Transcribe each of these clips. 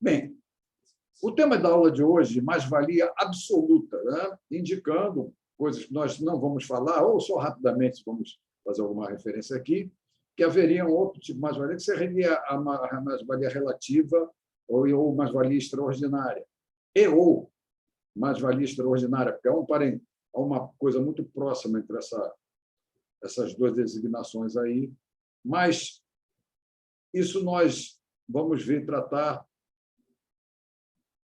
Bem, o tema da aula de hoje, mais-valia absoluta, né? Indicando coisas que nós não vamos falar, ou só rapidamente vamos fazer alguma referência aqui, que haveria um outro tipo de mais-valia, que seria a mais-valia relativa ou mais-valia extraordinária. Ou mais-valia extraordinária, porque há uma coisa muito próxima entre essas duas designações aí, mas isso nós vamos vir tratar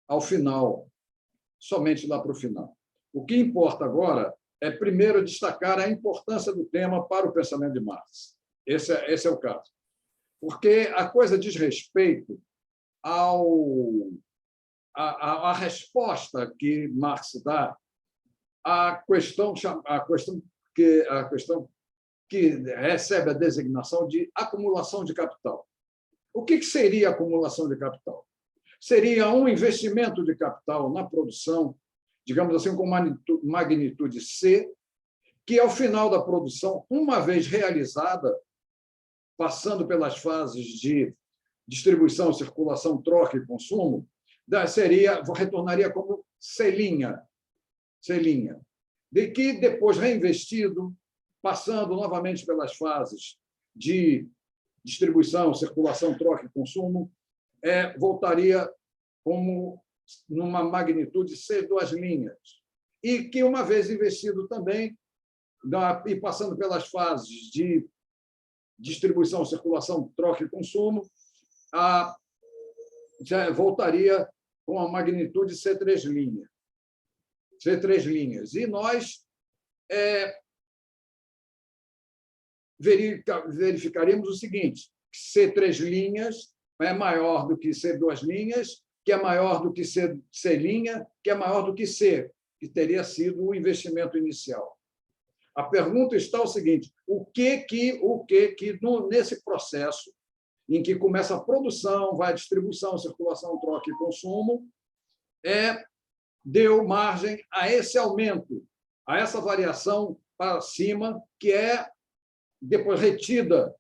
ao final, somente lá para o final. O que importa agora é, primeiro, destacar a importância do tema para o pensamento de Marx. Esse é o caso. Porque a coisa diz respeito à resposta que Marx dá à questão que recebe a designação de acumulação de capital. O que seria acumulação de capital? Seria um investimento de capital na produção, digamos assim, com magnitude C, que, ao final da produção, uma vez realizada, passando pelas fases de distribuição, circulação, troca e consumo, retornaria como C', de que, depois reinvestido, passando novamente pelas fases de distribuição, circulação, troca e consumo, voltaria como numa magnitude C', e que, uma vez investido também, e passando pelas fases de distribuição, circulação, troca e consumo, já voltaria com a magnitude C'. E nós verificaríamos o seguinte: C' é maior do que C', que é maior do que C', que é maior do que C, que teria sido o investimento inicial. A pergunta está o seguinte: o que nesse processo em que começa a produção, vai a distribuição, circulação, troca e consumo, deu margem a esse aumento, a essa variação para cima, que é depois retida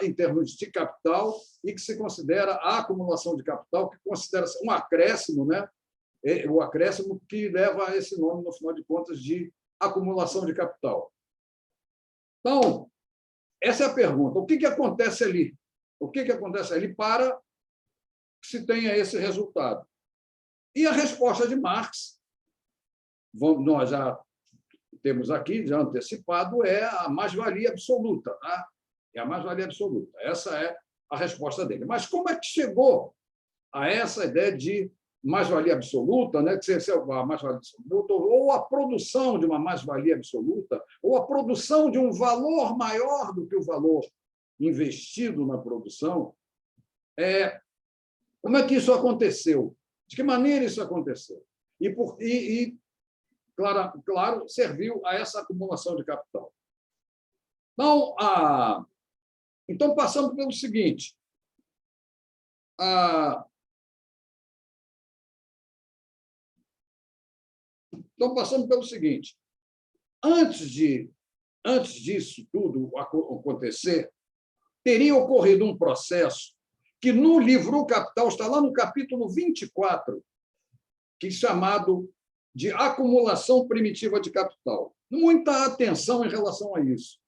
em termos de capital, e que se considera a acumulação de capital, que considera-se um acréscimo, né? O acréscimo que leva a esse nome, no final de contas, de acumulação de capital. Então, essa é a pergunta. O que acontece ali? O que acontece ali para que se tenha esse resultado? E a resposta de Marx, nós já temos aqui, já antecipado, é a mais-valia absoluta. Tá? É a mais-valia absoluta. Essa é a resposta dele. Mas como é que chegou a essa ideia de mais-valia absoluta, né? Que seja a mais-valia absoluta, ou a produção de uma mais-valia absoluta, ou a produção de um valor maior do que o valor investido na produção? Como é que isso aconteceu? De que maneira isso aconteceu? Claro, serviu a essa acumulação de capital. Então passamos pelo seguinte: antes disso tudo acontecer, teria ocorrido um processo que, no livro O Capital, está lá no capítulo 24, que é chamado de acumulação primitiva de capital. Muita atenção em relação a isso.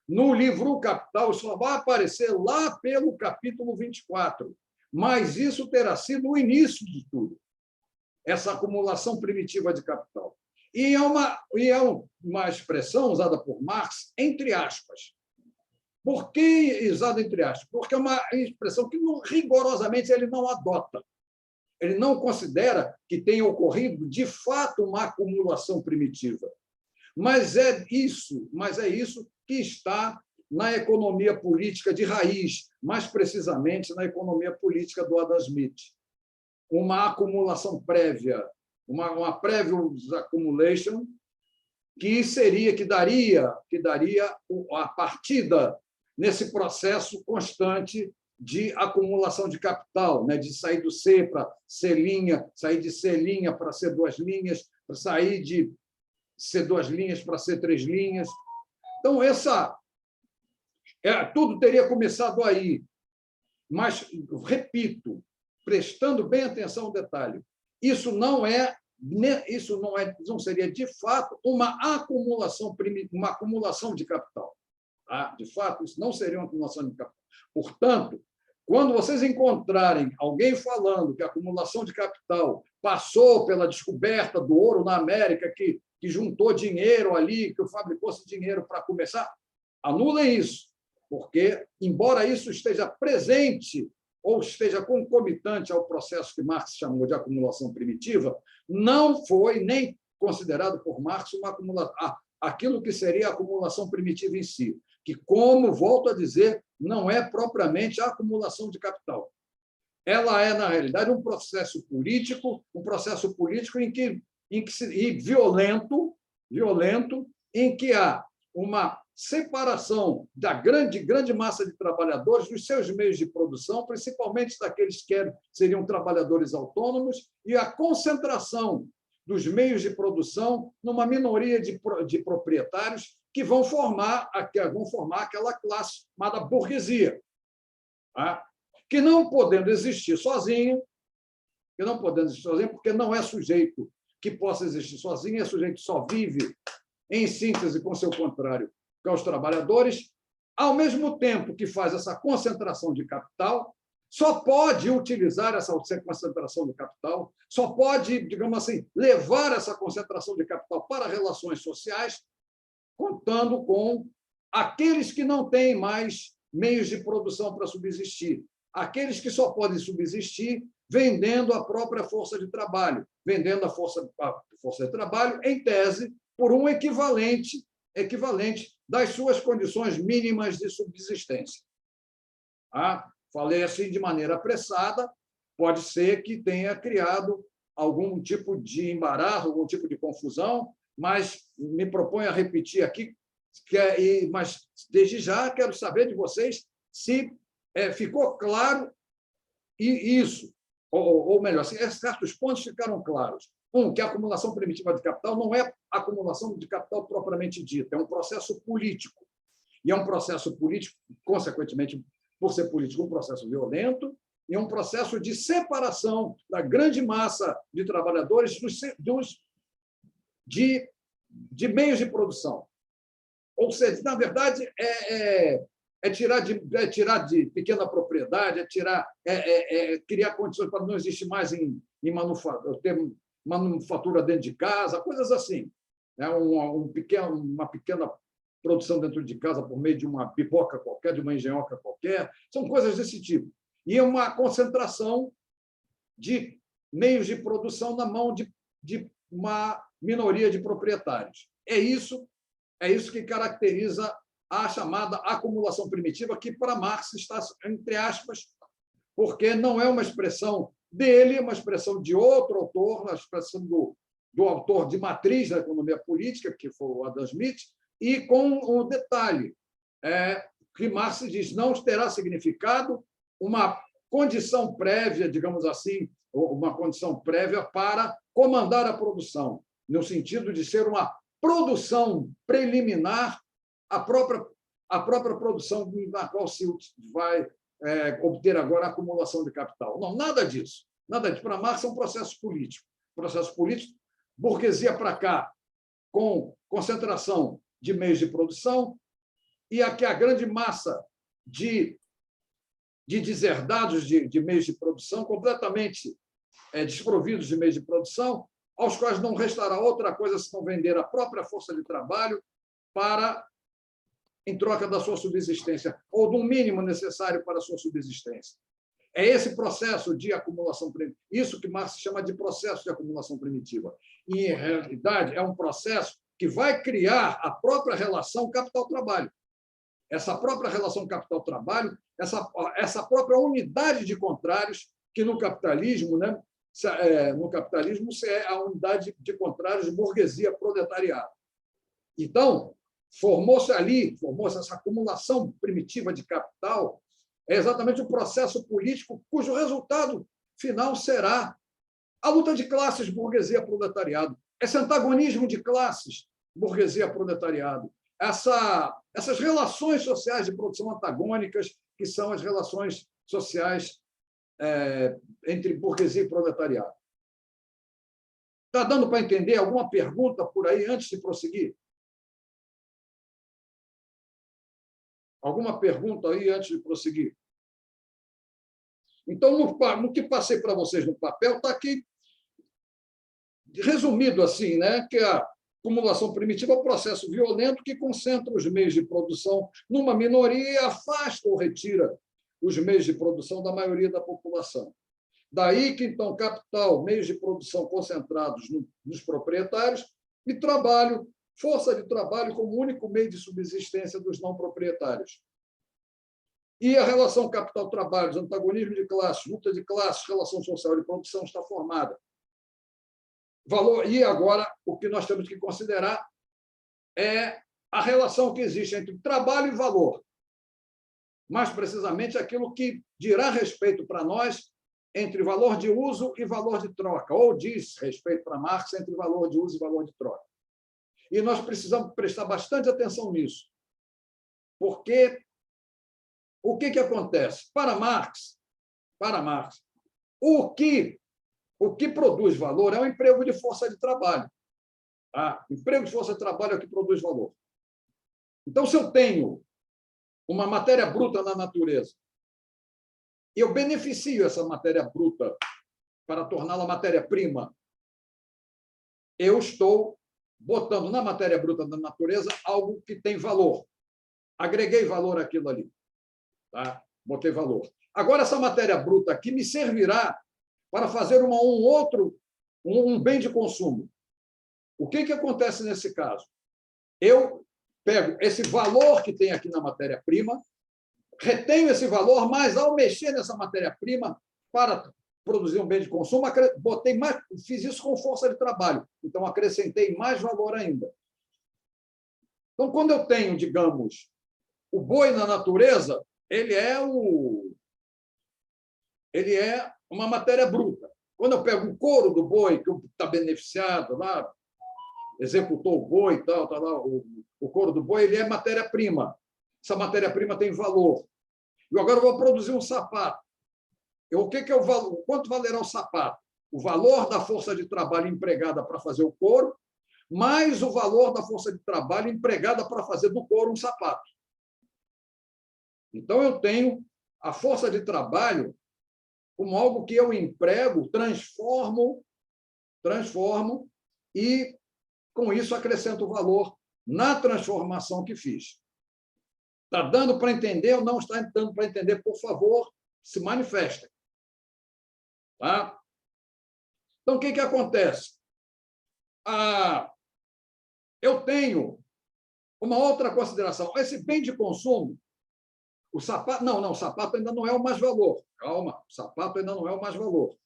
No livro O Capital, só vai aparecer lá pelo capítulo 24, mas isso terá sido o início de tudo, essa acumulação primitiva de capital. E é uma expressão usada por Marx, entre aspas. Por que usada entre aspas? Porque é uma expressão que, rigorosamente, ele não adota. Ele não considera que tenha ocorrido, de fato, uma acumulação primitiva. Mas é isso que está na economia política de raiz, mais precisamente na economia política do Adam Smith. Uma acumulação prévia, uma previous accumulation, que daria a partida nesse processo constante de acumulação de capital, né? De sair do C para C', sair de C' para C', para sair de C' para C'. Então, tudo teria começado aí. Mas, repito, prestando bem atenção ao detalhe, isso não seria, de fato, uma acumulação de capital. Tá? De fato, isso não seria uma acumulação de capital. Portanto, quando vocês encontrarem alguém falando que a acumulação de capital passou pela descoberta do ouro na América, que juntou dinheiro ali, que fabricou esse dinheiro para começar, anulem isso, porque, embora isso esteja presente ou esteja concomitante ao processo que Marx chamou de acumulação primitiva, não foi nem considerado por Marx aquilo que seria a acumulação primitiva em si, que, como volto a dizer, não é propriamente a acumulação de capital. Ela é, na realidade, um processo político violento, em que há uma separação da grande massa de trabalhadores dos seus meios de produção, principalmente daqueles que seriam trabalhadores autônomos, e a concentração dos meios de produção numa minoria de proprietários que vão formar aquela classe chamada burguesia, tá? Que não podendo existir sozinha, porque não é sujeito que possa existir sozinho, é sujeito que só vive em síntese com seu contrário, que é os trabalhadores, ao mesmo tempo que faz essa concentração de capital, só pode utilizar essa concentração de capital, só pode, digamos assim, levar essa concentração de capital para relações sociais, contando com aqueles que não têm mais meios de produção para subsistir, aqueles que só podem subsistir vendendo a própria força de trabalho, vendendo a força de trabalho, em tese, por um equivalente das suas condições mínimas de subsistência. Falei assim de maneira apressada, pode ser que tenha criado algum tipo de embaraço, algum tipo de confusão, mas me proponho a repetir aqui, mas desde já quero saber de vocês se ficou claro isso, ou melhor, se certos pontos ficaram claros. Que a acumulação primitiva de capital não é acumulação de capital propriamente dita, é um processo político. E é um processo político, consequentemente, por ser político, um processo violento, e é um processo de separação da grande massa de trabalhadores de meios de produção. Ou seja, na verdade, é tirar de pequena propriedade, criar condições para não existir mais em manufatura dentro de casa, coisas assim. Uma pequena produção dentro de casa por meio de uma pipoca qualquer, de uma engenhoca qualquer, são coisas desse tipo. E uma concentração de meios de produção na mão de uma minoria de proprietários. É isso que caracteriza a chamada acumulação primitiva, que para Marx está entre aspas, porque não é uma expressão dele, é uma expressão de outro autor, uma expressão do autor de matriz da economia política, que foi o Adam Smith, e com o detalhe que Marx diz não terá significado uma condição prévia, digamos assim, uma condição prévia para comandar a produção, no sentido de ser uma produção preliminar à própria produção na qual se vai obter agora a acumulação de capital. Não, nada disso. Nada disso. Para Marx é um processo político. Burguesia para cá, com concentração de meios de produção, e aqui a grande massa de deserdados de meios de produção, completamente desprovidos de meios de produção, aos quais não restará outra coisa senão vender a própria força de trabalho em troca da sua subsistência, ou do mínimo necessário para a sua subsistência. É esse processo de acumulação primitiva, isso que Marx chama de processo de acumulação primitiva. E, em realidade, é um processo que vai criar a própria relação capital-trabalho. Essa própria relação capital-trabalho, essa própria unidade de contrários, que no capitalismo, é a unidade de contrários de burguesia-proletariado. Então, formou-se essa acumulação primitiva de capital, é exatamente o processo político cujo resultado final será a luta de classes burguesia-proletariado, esse antagonismo de classes burguesia-proletariado, essas relações sociais de produção antagônicas, que são as relações sociais entre burguesia e proletariado. Está dando para entender alguma pergunta por aí antes de prosseguir? Alguma pergunta aí antes de prosseguir? Então, no que passei para vocês no papel, está aqui, resumido assim, né, que a acumulação primitiva é um processo violento que concentra os meios de produção numa minoria e afasta ou retira os meios de produção da maioria da população. Daí que, então, capital, meios de produção concentrados nos proprietários e trabalho, força de trabalho como único meio de subsistência dos não proprietários. E a relação capital-trabalho, antagonismo de classes, luta de classes, relação social de produção está formada. Valor. E agora, o que nós temos que considerar é a relação que existe entre trabalho e valor. Mais precisamente, aquilo que dirá respeito para nós entre valor de uso e valor de troca, ou diz respeito para Marx entre valor de uso e valor de troca. E nós precisamos prestar bastante atenção nisso, porque o que acontece? Para Marx, o que produz valor é o emprego de força de trabalho. O emprego de força de trabalho é o que produz valor. Então, se eu tenho uma matéria bruta na natureza e eu beneficio essa matéria bruta para torná-la matéria-prima, eu estou botando na matéria bruta da natureza algo que tem valor. Agreguei valor àquilo ali. Tá? Botei valor. Agora, essa matéria bruta aqui me servirá para fazer um bem de consumo. O que acontece nesse caso? Eu pego esse valor que tem aqui na matéria-prima, retenho esse valor, mas, ao mexer nessa matéria-prima para produzir um bem de consumo, fiz isso com força de trabalho. Então, acrescentei mais valor ainda. Então, quando eu tenho, digamos, o boi na natureza, ele é uma matéria bruta. Quando eu pego o couro do boi, que está beneficiado, lá, executou o boi e tal, tá lá, o couro do boi, ele é matéria-prima. Essa matéria-prima tem valor. E agora eu vou produzir um sapato. Quanto valerá o sapato? O valor da força de trabalho empregada para fazer o couro, mais o valor da força de trabalho empregada para fazer do couro um sapato. Então, eu tenho a força de trabalho como algo que eu emprego, transformo e, com isso, acrescento valor na transformação que fiz. Está dando para entender ou não está dando para entender? Por favor, se manifestem. Tá? Então, o que acontece? Eu tenho uma outra consideração. Esse bem de consumo, o sapato... Não, o sapato ainda não é o mais valor. Calma, o sapato ainda não é o mais valor.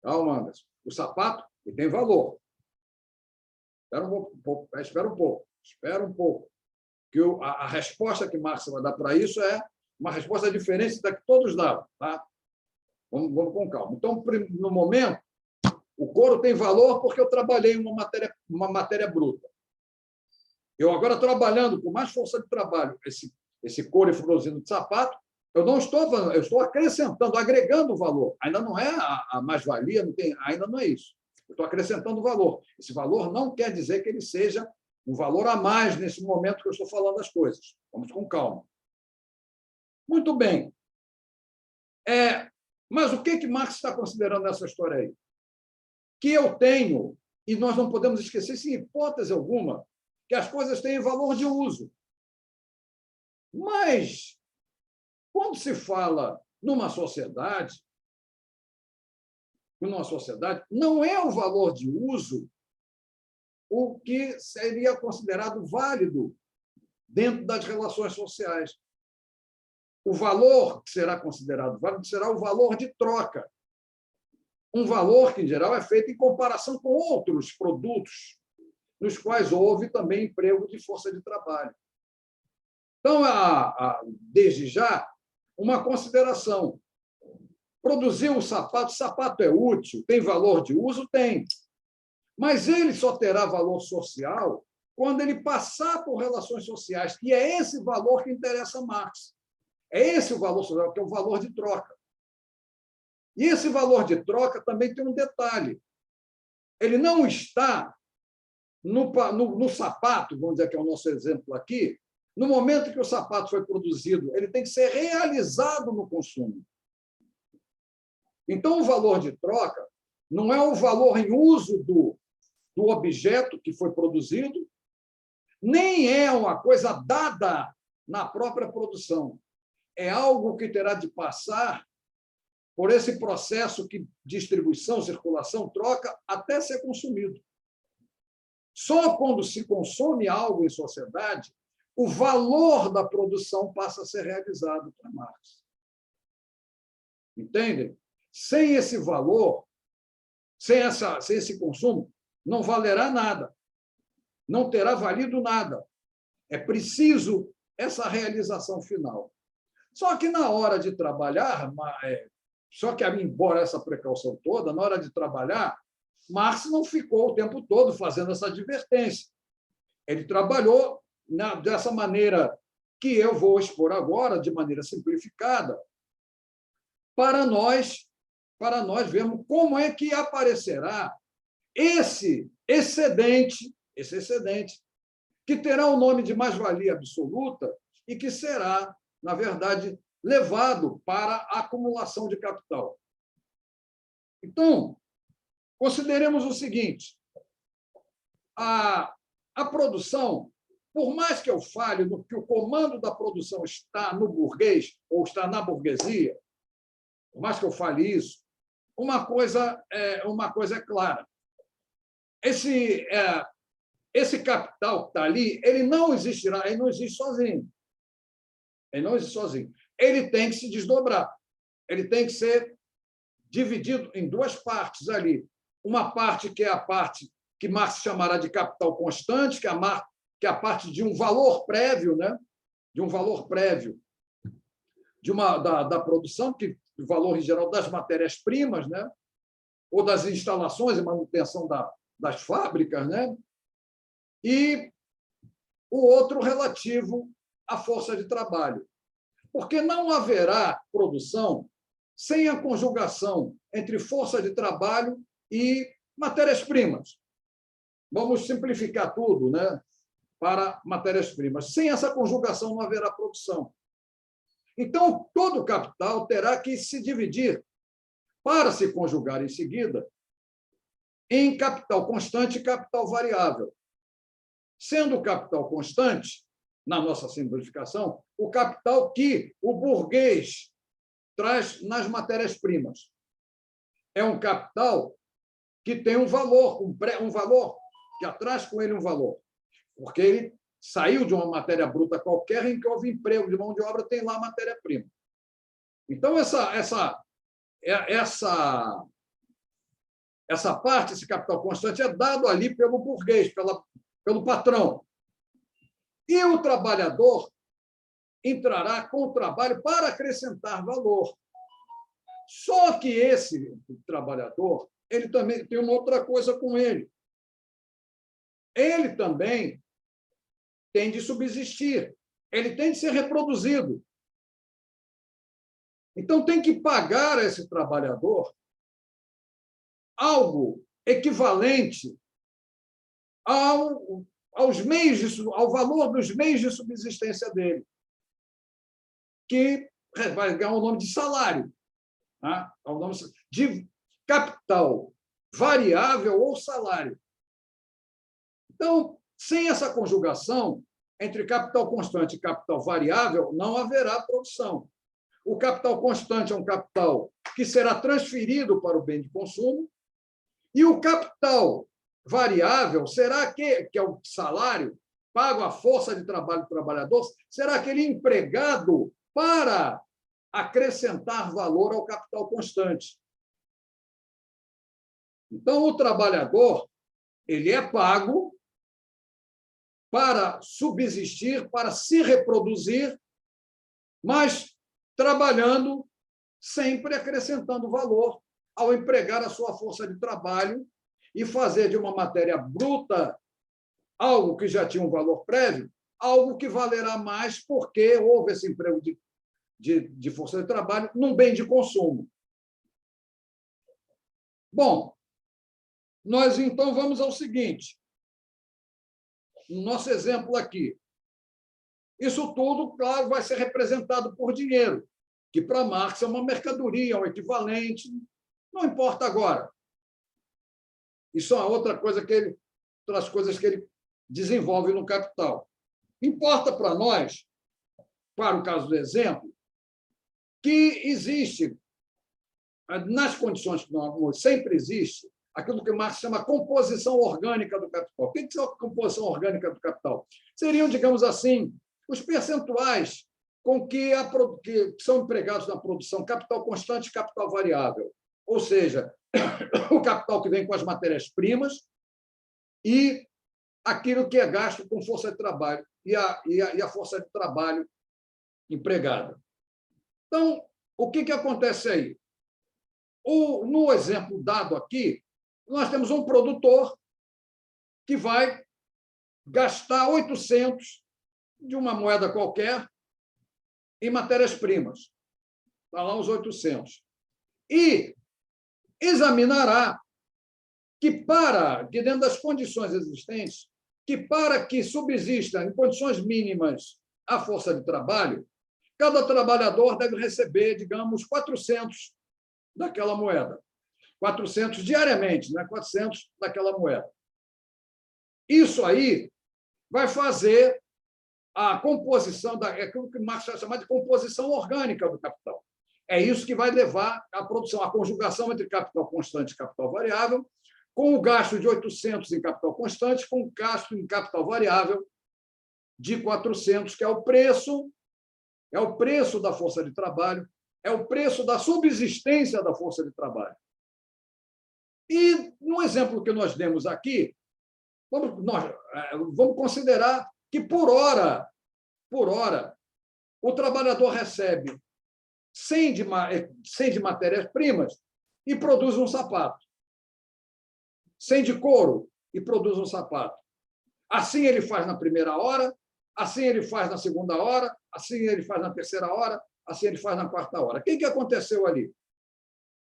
Calma, Anderson. O sapato ele tem valor. Espera um pouco. Que a resposta que Marx vai dar para isso é uma resposta diferente da que todos davam. Tá? Vamos com calma. Então, no momento, o couro tem valor porque eu trabalhei uma matéria bruta. Eu agora, trabalhando com mais força de trabalho, esse couro e produzindo de sapato, eu estou acrescentando, agregando valor. Ainda não é a mais-valia, ainda não é isso. Eu estou acrescentando valor. Esse valor não quer dizer que ele seja um valor a mais nesse momento que eu estou falando as coisas. Vamos com calma. Muito bem. Mas o que Marx está considerando nessa história aí? Que eu tenho, e nós não podemos esquecer, sem hipótese alguma, que as coisas têm valor de uso. Mas, quando se fala numa sociedade, não é o valor de uso o que seria considerado válido dentro das relações sociais. O valor que será considerado válido será o valor de troca. Um valor que, em geral, é feito em comparação com outros produtos, nos quais houve também emprego de força de trabalho. Então, desde já, uma consideração. Produzir um sapato é útil, tem valor de uso? Tem. Mas ele só terá valor social quando ele passar por relações sociais, e é esse valor que interessa a Marx. É esse o valor social, que é o valor de troca. E esse valor de troca também tem um detalhe. Ele não está no sapato, vamos dizer que é o nosso exemplo aqui, no momento que o sapato foi produzido, ele tem que ser realizado no consumo. Então, o valor de troca não é o valor em uso do objeto que foi produzido, nem é uma coisa dada na própria produção. É algo que terá de passar por esse processo de distribuição, circulação, troca, até ser consumido. Só quando se consome algo em sociedade, o valor da produção passa a ser realizado para Marx. Entendem? Sem esse valor, sem esse consumo, não valerá nada. Não terá valido nada. É preciso essa realização final. Só que, na hora de trabalhar, embora essa precaução toda, na hora de trabalhar, Marx não ficou o tempo todo fazendo essa advertência. Ele trabalhou dessa maneira que eu vou expor agora, de maneira simplificada, para nós vermos como é que aparecerá esse excedente, que terá o nome de mais-valia absoluta e que será, na verdade, levado para a acumulação de capital. Então, consideremos o seguinte: a produção, por mais que eu fale que o comando da produção está no burguês ou está na burguesia, por mais que eu fale isso, uma coisa é clara. Esse capital que está ali, ele não existirá, ele não existe sozinho. Ele não existe sozinho. Ele tem que se desdobrar. Ele tem que ser dividido em duas partes ali. Uma parte que é a parte que Marx chamará de capital constante, que é a parte de um valor prévio, né? De um valor prévio da produção, que o valor, em geral, das matérias-primas, né? Ou das instalações e manutenção das fábricas, né? E o outro relativo à força de trabalho. Porque não haverá produção sem a conjugação entre força de trabalho e matérias-primas. Vamos simplificar tudo, né? Para matérias-primas. Sem essa conjugação não haverá produção. Então, todo o capital terá que se dividir para se conjugar em seguida em capital constante e capital variável. Sendo o capital constante, na nossa simplificação, o capital que o burguês traz nas matérias-primas. É um capital que tem um valor, um valor que traz com ele um valor, porque ele saiu de uma matéria bruta qualquer em que houve emprego de mão de obra, tem lá matéria-prima. Então, essa parte, esse capital constante, é dado ali pelo burguês, pelo patrão. E o trabalhador entrará com o trabalho para acrescentar valor. Só que esse trabalhador, ele também tem uma outra coisa com ele. Ele também tem de subsistir, ele tem de ser reproduzido. Então, tem que pagar a esse trabalhador algo equivalente ao valor dos meios de subsistência dele, que vai ganhar o nome de salário, tá? O nome de capital variável ou salário. Então, sem essa conjugação entre capital constante e capital variável, não haverá produção. O capital constante é um capital que será transferido para o bem de consumo, e o capital variável será que é o salário pago à força de trabalho do trabalhador, será aquele empregado para acrescentar valor ao capital constante. Então, o trabalhador, ele é pago para subsistir, para se reproduzir, mas trabalhando sempre acrescentando valor ao empregar a sua força de trabalho e fazer de uma matéria bruta algo que já tinha um valor prévio, algo que valerá mais porque houve esse emprego de força de trabalho num bem de consumo. Bom, nós então vamos ao seguinte. No nosso exemplo aqui, isso tudo, claro, vai ser representado por dinheiro, que para Marx é uma mercadoria, um equivalente, não importa agora. Isso é outra coisa outras coisas que ele desenvolve no Capital. Importa para nós, para o caso do exemplo, que existe, nas condições que nós sempre existe, aquilo que Marx chama composição orgânica do capital. O que é a composição orgânica do capital? Seriam, digamos assim, os percentuais com que são empregados na produção, capital constante e capital variável. Ou seja, o capital que vem com as matérias-primas e aquilo que é gasto com força de trabalho e a força de trabalho empregada. Então, o que acontece aí? No exemplo dado aqui, nós temos um produtor que vai gastar 800 de uma moeda qualquer em matérias-primas. Está lá os 800. E examinará que dentro das condições existentes, que para que subsista em condições mínimas a força de trabalho, cada trabalhador deve receber, digamos, 400 daquela moeda. 400 diariamente, né? 400 daquela moeda. Isso aí vai fazer a composição, aquilo que Marx vai chamar de composição orgânica do capital. É isso que vai levar à produção, à conjugação entre capital constante e capital variável, com o gasto de 800 em capital constante, com o gasto em capital variável de 400, que é o preço da força de trabalho, é o preço da subsistência da força de trabalho. E, no exemplo que nós demos aqui, vamos considerar que, por hora, o trabalhador recebe 100 de matérias-primas e produz um sapato. 100 de couro e produz um sapato. Assim ele faz na primeira hora, assim ele faz na segunda hora, assim ele faz na terceira hora, assim ele faz na quarta hora. O que aconteceu ali?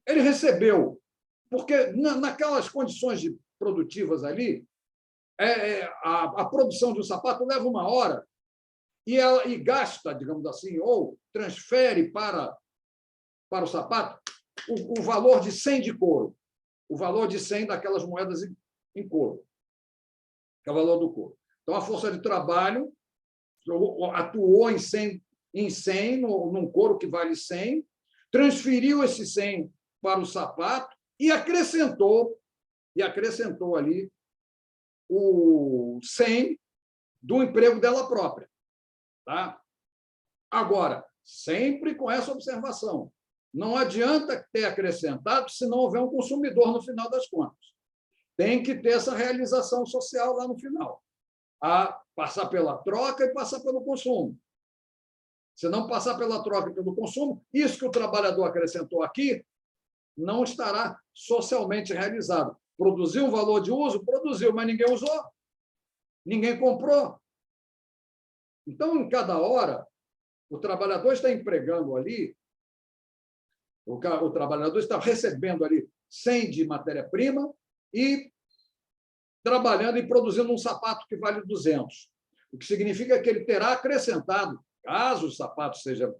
Ele recebeu, porque naquelas condições produtivas ali, a produção de um sapato leva uma hora e gasta, digamos assim, ou transfere para o sapato o valor de 100 de couro, o valor de 100 daquelas moedas em couro, que é o valor do couro. Então, a força de trabalho atuou em 100, num couro que vale 100, transferiu esse 100 para o sapato e acrescentou ali o 100 do emprego dela própria. Tá? Agora, sempre com essa observação, não adianta ter acrescentado se não houver um consumidor no final das contas. Tem que ter essa realização social lá no final. A passar pela troca e passar pelo consumo. Se não passar pela troca e pelo consumo, isso que o trabalhador acrescentou aqui não estará socialmente realizado. Produziu um valor de uso? Produziu, mas ninguém usou. Ninguém comprou. Então, em cada hora, o trabalhador está empregando ali, o trabalhador está recebendo ali 100 de matéria-prima e trabalhando e produzindo um sapato que vale 200. O que significa que ele terá acrescentado, caso o sapato seja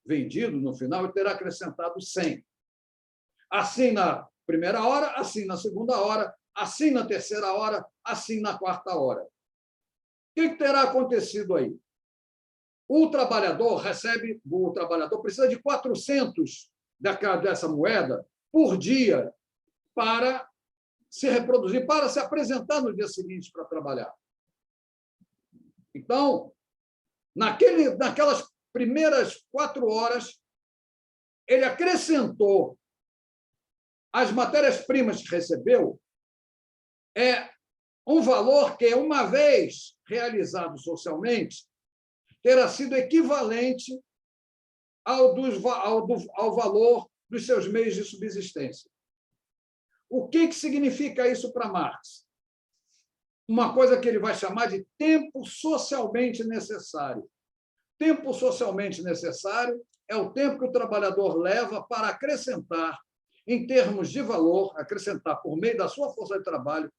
vendido no final, ele terá acrescentado 100. Assim na primeira hora, assim na segunda hora, assim na terceira hora, assim na quarta hora. O que terá acontecido aí? O trabalhador precisa de 400 dessa moeda por dia para se reproduzir, para se apresentar no dia seguinte para trabalhar. Então, naquelas primeiras 4 horas, ele acrescentou as matérias-primas que recebeu, um valor que, uma vez realizado socialmente, terá sido equivalente ao valor dos seus meios de subsistência. O que significa isso para Marx? Uma coisa que ele vai chamar de tempo socialmente necessário. Tempo socialmente necessário é o tempo que o trabalhador leva para acrescentar em termos de valor, acrescentar por meio da sua força de trabalho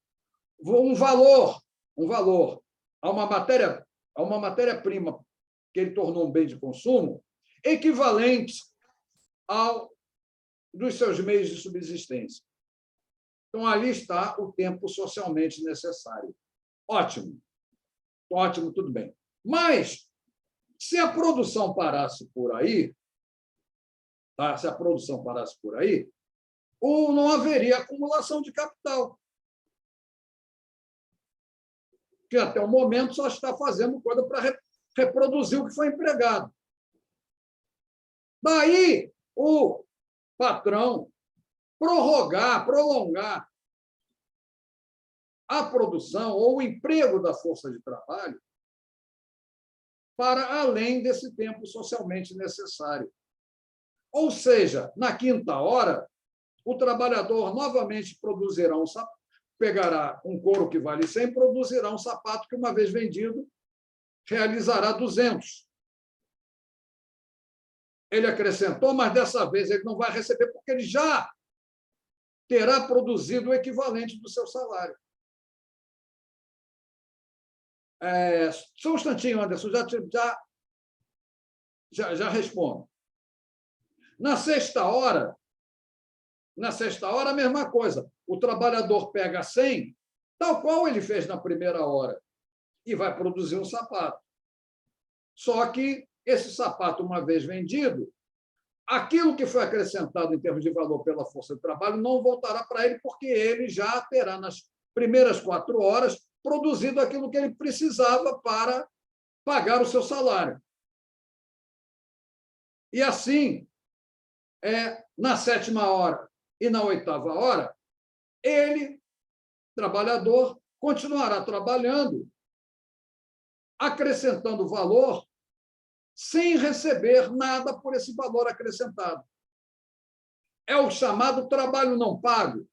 um valor a uma matéria-prima que ele tornou um bem de consumo, equivalente ao dos seus meios de subsistência. Então, ali está o tempo socialmente necessário. Ótimo. Ótimo, tudo bem. Mas, se a produção parasse por aí, tá? Se a produção parasse por aí, não haveria acumulação de capital. Que até o momento só está fazendo coisa para reproduzir o que foi empregado. Daí, o patrão prolongar a produção ou o emprego da força de trabalho para além desse tempo socialmente necessário. Ou seja, na quinta hora, o trabalhador novamente produzirá pegará um couro que vale 100, produzirá um sapato que, uma vez vendido, realizará 200. Ele acrescentou, mas dessa vez ele não vai receber, porque ele já terá produzido o equivalente do seu salário. Só um instantinho, Anderson, já respondo. Na sexta hora, a mesma coisa. O trabalhador pega 100, tal qual ele fez na primeira hora, e vai produzir um sapato. Só que esse sapato, uma vez vendido, aquilo que foi acrescentado em termos de valor pela força de trabalho não voltará para ele, porque ele já terá, nas primeiras 4 horas, produzido aquilo que ele precisava para pagar o seu salário. E assim, na 7ª hora e na 8ª hora, ele, trabalhador, continuará trabalhando, acrescentando valor, sem receber nada por esse valor acrescentado. É o chamado trabalho não pago,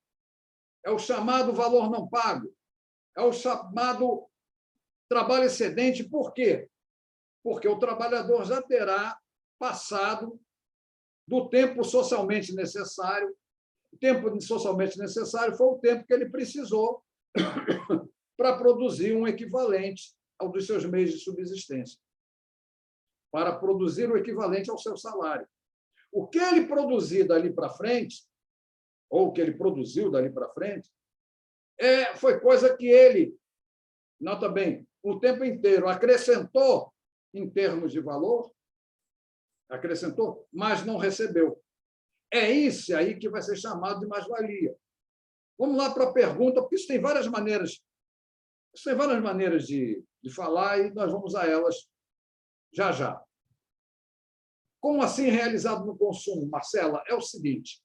é o chamado valor não pago, é o chamado trabalho excedente. Por quê? Porque o trabalhador já terá passado do tempo socialmente necessário. O tempo socialmente necessário foi o tempo que ele precisou para produzir um equivalente ao dos seus meios de subsistência, para produzir o equivalente ao seu salário. O que ele produzir dali para frente, ou o que ele produziu dali para frente, foi coisa que ele, nota bem, o tempo inteiro acrescentou em termos de valor, acrescentou, mas não recebeu. É isso aí que vai ser chamado de mais-valia. Vamos lá para a pergunta, porque isso tem várias maneiras de falar e nós vamos a elas já já. Como assim realizado no consumo, Marcela? É o seguinte,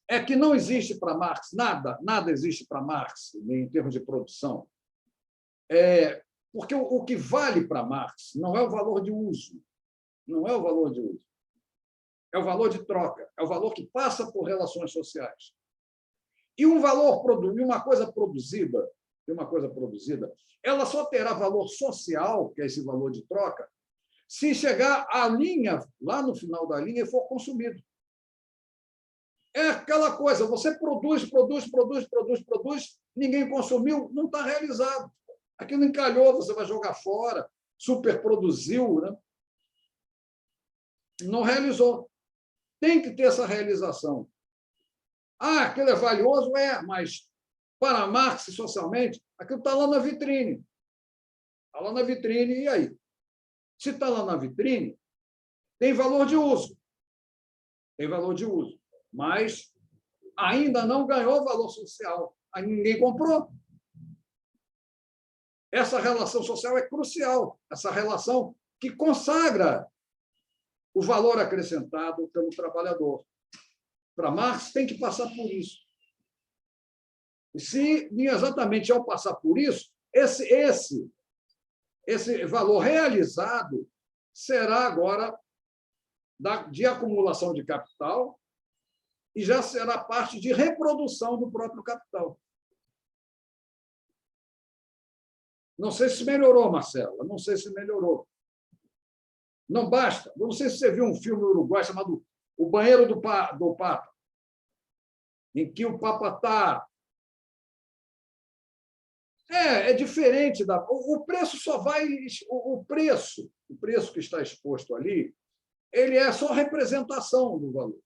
é que não existe para Marx, nada existe para Marx em termos de produção. Porque o que vale para Marx não é o valor de uso, não é o valor de uso, é o valor de troca, é o valor que passa por relações sociais. E uma coisa produzida, ela só terá valor social, que é esse valor de troca, se chegar à linha, lá no final da linha, e for consumido. É aquela coisa, você produz, ninguém consumiu, não está realizado. Aquilo encalhou, você vai jogar fora, superproduziu, né? Não realizou. Tem que ter essa realização. Aquilo é valioso? Mas para Marx, socialmente, aquilo está lá na vitrine. Está lá na vitrine, e aí? Se está lá na vitrine, tem valor de uso. Tem valor de uso. Mas ainda não ganhou valor social. Aí ninguém comprou. Essa relação social é crucial. Essa relação que consagra o valor acrescentado pelo trabalhador. Para Marx, tem que passar por isso. E se exatamente ao passar por isso, esse valor realizado será agora de acumulação de capital e já será parte de reprodução do próprio capital. Não sei se melhorou, Marcela, não sei se melhorou. Não basta. Não sei se você viu um filme uruguaio chamado O Banheiro do Papa. em que o Papa está... É diferente da... O preço só vai... O preço que está exposto ali, ele é só representação do valor.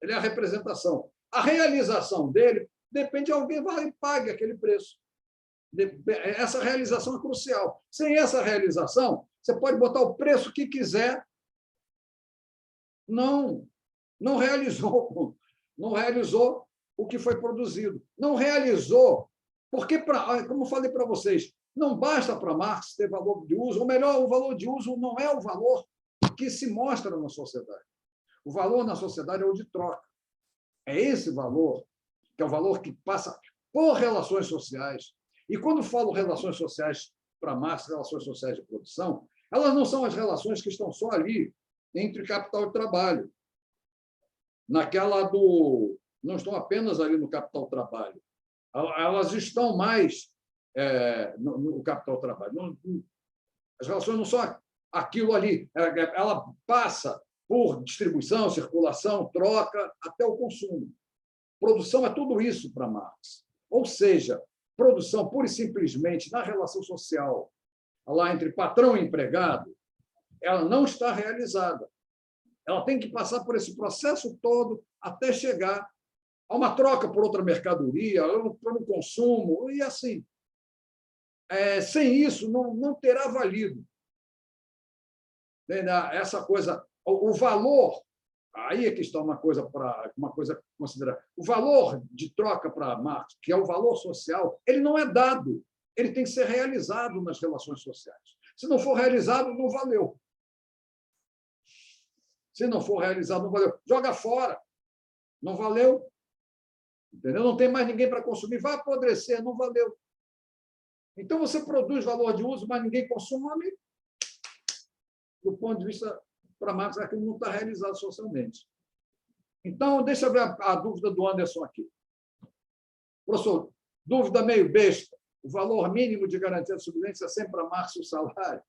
Ele é a representação. A realização dele depende de alguém vai e pague aquele preço. Essa realização é crucial. Sem essa realização, você pode botar o preço que quiser. Não realizou. Não realizou o que foi produzido. Não realizou, porque, como eu falei para vocês, não basta para Marx ter valor de uso, ou melhor, o valor de uso não é o valor que se mostra na sociedade. O valor na sociedade é o de troca. É esse valor, que é o valor que passa por relações sociais. E quando falo relações sociais para Marx, relações sociais de produção, elas não são as relações que estão só ali entre capital e trabalho. Naquela do... Não estão apenas ali no capital-trabalho. Elas estão mais no capital-trabalho. As relações não são aquilo ali. Ela passa por distribuição, circulação, troca, até o consumo. Produção é tudo isso para Marx. Ou seja, produção, pura e simplesmente, na relação social, lá entre patrão e empregado, ela não está realizada. Ela tem que passar por esse processo todo até chegar a uma troca por outra mercadoria, por um consumo, e assim. Sem isso, não terá valido. Essa coisa, o valor, aí é que está uma coisa a considerar. O valor de troca para Marx, que é o valor social, ele não é dado, ele tem que ser realizado nas relações sociais. Se não for realizado, não valeu. Se não for realizado, não valeu. Joga fora. Não valeu. Entendeu? Não tem mais ninguém para consumir. Vai apodrecer, não valeu. Então, você produz valor de uso, mas ninguém consome. Do ponto de vista, para Marx, aquilo não está realizado socialmente. Então, deixa eu ver a dúvida do Anderson aqui. Professor, dúvida meio besta. O valor mínimo de garantia de subsistência é sempre para Marx o salário?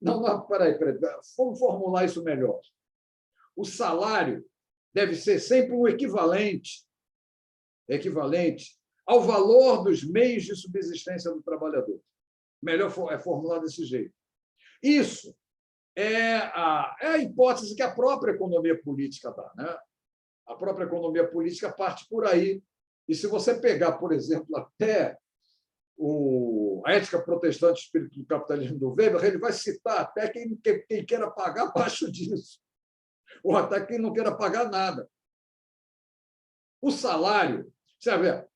Não, peraí. Vamos formular isso melhor. O salário deve ser sempre um equivalente ao valor dos meios de subsistência do trabalhador. Melhor é formular desse jeito. Isso é a hipótese que a própria economia política dá. Né? A própria economia política parte por aí. E se você pegar, por exemplo, até a Ética Protestante Espírito do Capitalismo do Weber, ele vai citar até quem queira pagar abaixo disso, ou até quem não queira pagar nada. O salário,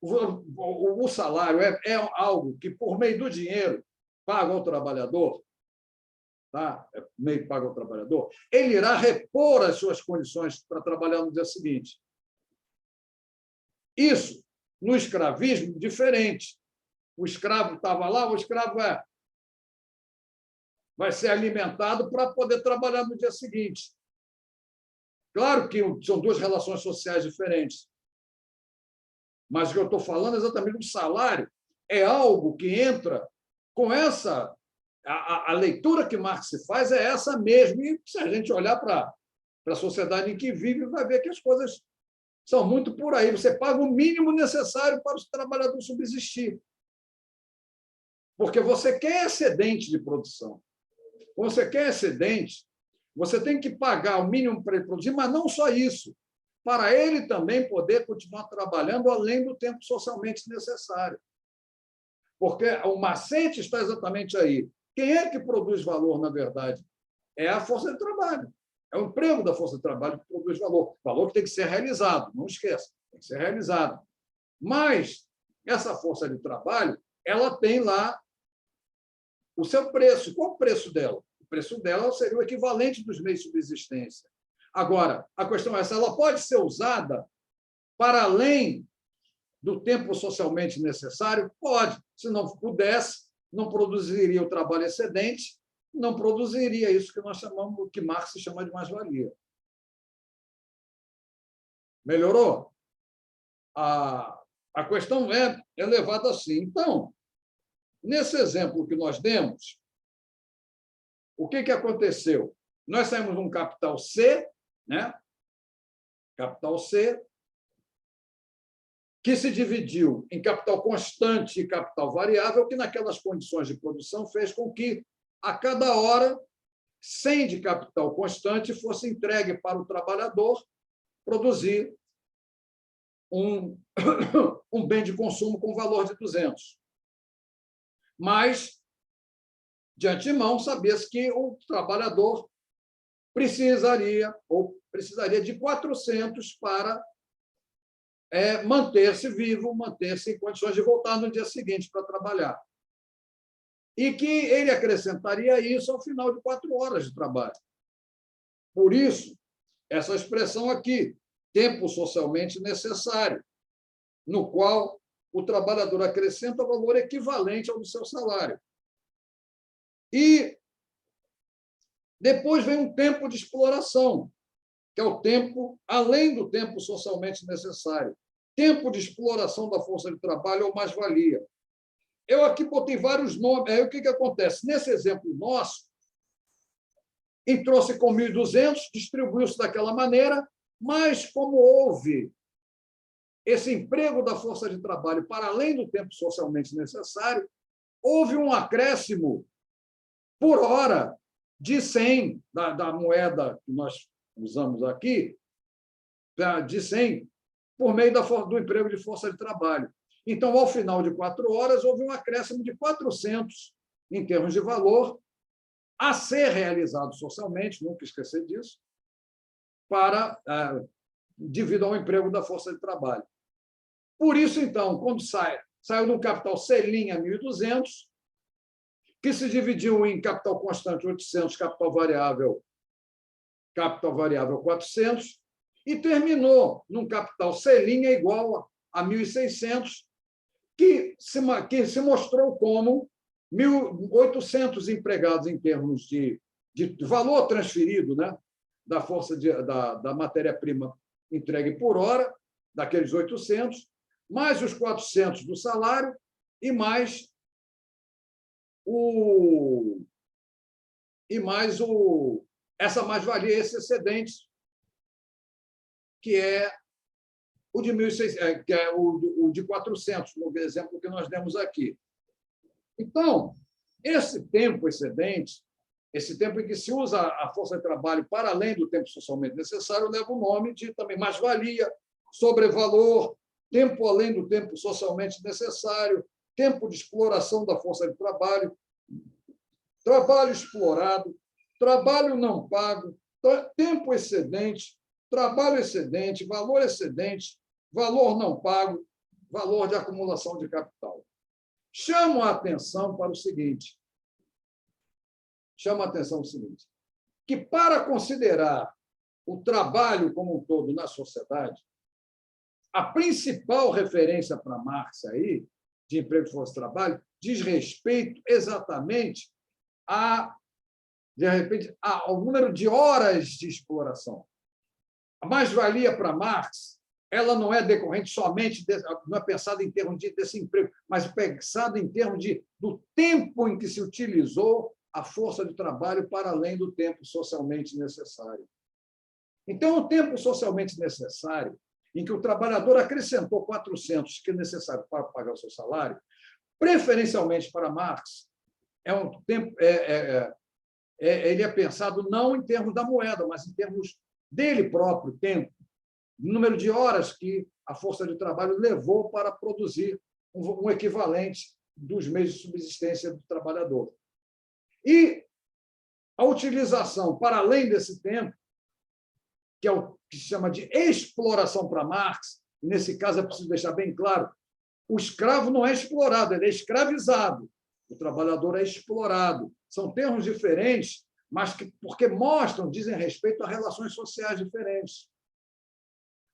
o salário é algo que, por meio do dinheiro, paga ao trabalhador, tá? Meio que paga ao trabalhador, ele irá repor as suas condições para trabalhar no dia seguinte. Isso, no escravismo, diferente. O escravo estava lá, o escravo vai ser alimentado para poder trabalhar no dia seguinte. Claro que são duas relações sociais diferentes. Mas o que eu estou falando é exatamente do salário. É algo que entra com essa... A leitura que Marx faz é essa mesmo. E se a gente olhar para a sociedade em que vive, vai ver que as coisas são muito por aí. Você paga o mínimo necessário para os trabalhadores subsistir. Porque você quer excedente de produção. Quando você quer excedente, você tem que pagar o mínimo para ele produzir, mas não só isso, para ele também poder continuar trabalhando além do tempo socialmente necessário. Porque o macete está exatamente aí. Quem é que produz valor, na verdade? É a força de trabalho. É o emprego da força de trabalho que produz valor. Valor que tem que ser realizado, não esqueça, tem que ser realizado. Mas essa força de trabalho, ela tem lá o seu preço. Qual o preço dela? O preço dela seria o equivalente dos meios de subsistência. Agora, a questão é essa, ela pode ser usada para além do tempo socialmente necessário? Pode. Se não pudesse, não produziria o trabalho excedente, não produziria isso que nós chamamos, que Marx chama de mais-valia. Melhorou? A questão é levada assim. Então, nesse exemplo que nós demos, o que aconteceu? Nós saímos de um capital C, né? Capital C, que se dividiu em capital constante e capital variável, que, naquelas condições de produção, fez com que, a cada hora, 100 de capital constante fosse entregue para o trabalhador produzir um bem de consumo com valor de 200. Mas, de antemão, sabia-se que o trabalhador precisaria de 400 para manter-se vivo, manter-se em condições de voltar no dia seguinte para trabalhar. E que ele acrescentaria isso ao final de 4 horas de trabalho. Por isso, essa expressão aqui, tempo socialmente necessário, no qual o trabalhador acrescenta valor equivalente ao do seu salário. E depois vem um tempo de exploração, que é o tempo além do tempo socialmente necessário. Tempo de exploração da força de trabalho ou mais-valia. Eu aqui botei vários nomes. Aí o que acontece? Nesse exemplo nosso, entrou-se com 1.200, distribuiu-se daquela maneira, mas como houve esse emprego da força de trabalho para além do tempo socialmente necessário, houve um acréscimo por hora de 100 da moeda que nós usamos aqui, de 100, por meio do emprego de força de trabalho. Então, ao final de 4 horas, houve um acréscimo de 400 em termos de valor a ser realizado socialmente, nunca esquecer disso, devido ao emprego da força de trabalho. Por isso, então, quando saiu do capital C' 1.200, que se dividiu em capital constante 800, capital variável 400, e terminou num capital C' igual a 1.600, que se mostrou como 1.800 empregados em termos de valor transferido, né, da força da matéria-prima entregue por hora, daqueles 800, mais os 400 do salário e mais essa mais-valia, esse excedente, que é o de 1.600, que é o de 400, no exemplo que nós demos aqui. Então, esse tempo excedente, esse tempo em que se usa a força de trabalho para além do tempo socialmente necessário, leva o nome de também mais-valia, sobrevalor, tempo além do tempo socialmente necessário, tempo de exploração da força de trabalho, trabalho explorado, trabalho não pago, tempo excedente, trabalho excedente, valor não pago, valor de acumulação de capital. Chamo a atenção para o seguinte, que para considerar o trabalho como um todo na sociedade, a principal referência para Marx aí, de emprego de força de trabalho, diz respeito exatamente ao número de horas de exploração. A mais-valia para Marx, ela não é decorrente somente, não é pensada em termos desse emprego, mas pensada em termos do tempo em que se utilizou a força de trabalho para além do tempo socialmente necessário. Então, o tempo socialmente necessário, em que o trabalhador acrescentou 400, que é necessário para pagar o seu salário, preferencialmente para Marx, é um tempo, ele é pensado não em termos da moeda, mas em termos dele próprio, tempo, número de horas que a força de trabalho levou para produzir um equivalente dos meios de subsistência do trabalhador. E a utilização, para além desse tempo, que é o que se chama de exploração para Marx, e nesse caso é preciso deixar bem claro, o escravo não é explorado, ele é escravizado. O trabalhador é explorado. São termos diferentes, mas porque dizem respeito a relações sociais diferentes,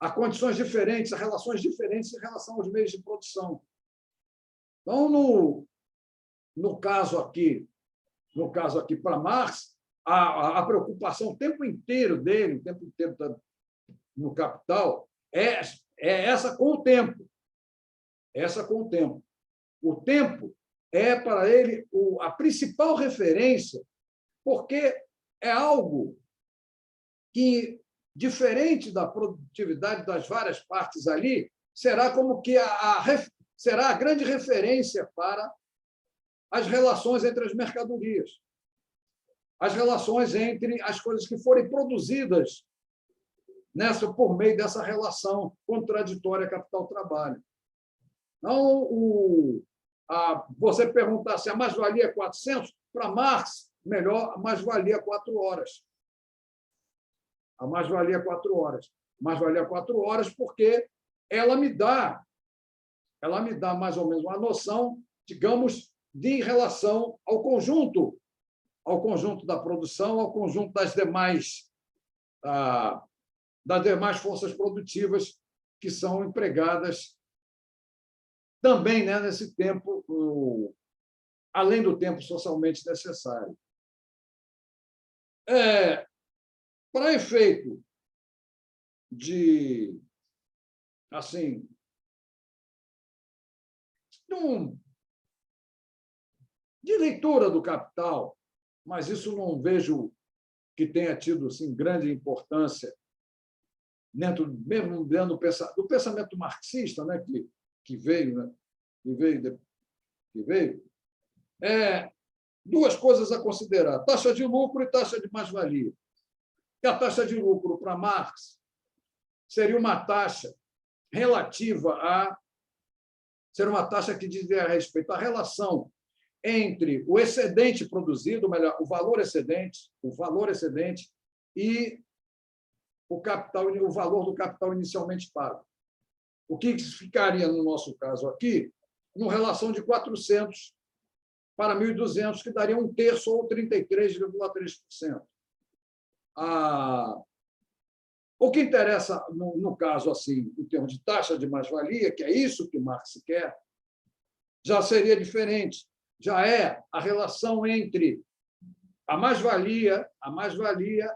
a condições diferentes, a relações diferentes em relação aos meios de produção. Então, no caso aqui para Marx, a preocupação o tempo inteiro dele, o tempo inteiro no Capital, é essa com o tempo. O tempo é, para ele, a principal referência, porque é algo que, diferente da produtividade das várias partes ali, será como que será a grande referência para as relações entre as mercadorias, as relações entre as coisas que forem produzidas por meio dessa relação contraditória capital-trabalho. Então, você perguntar se a mais-valia é 400, para Marx, melhor, a mais-valia é 4 horas. A mais-valia é 4 horas. A mais-valia é 4 horas porque ela me dá mais ou menos uma noção, digamos, de relação ao conjunto da produção, ao conjunto das demais forças produtivas que são empregadas também, né, nesse tempo, além do tempo socialmente necessário. Para efeito de leitura do Capital, mas isso não vejo que tenha tido grande importância dentro do pensamento marxista, né, que veio. Duas coisas a considerar: taxa de lucro e taxa de mais-valia. E a taxa de lucro, para Marx, seria uma taxa relativa ser uma taxa que dizia a respeito à relação entre o excedente produzido, melhor, o valor excedente e o valor do capital inicialmente pago. O que ficaria, no nosso caso aqui, numa relação de 400 para 1.200, que daria 1/3 ou 33,3%. O que interessa, no caso, em termos de taxa de mais-valia, que é isso que Marx quer, já seria diferente. Já é a relação entre a mais-valia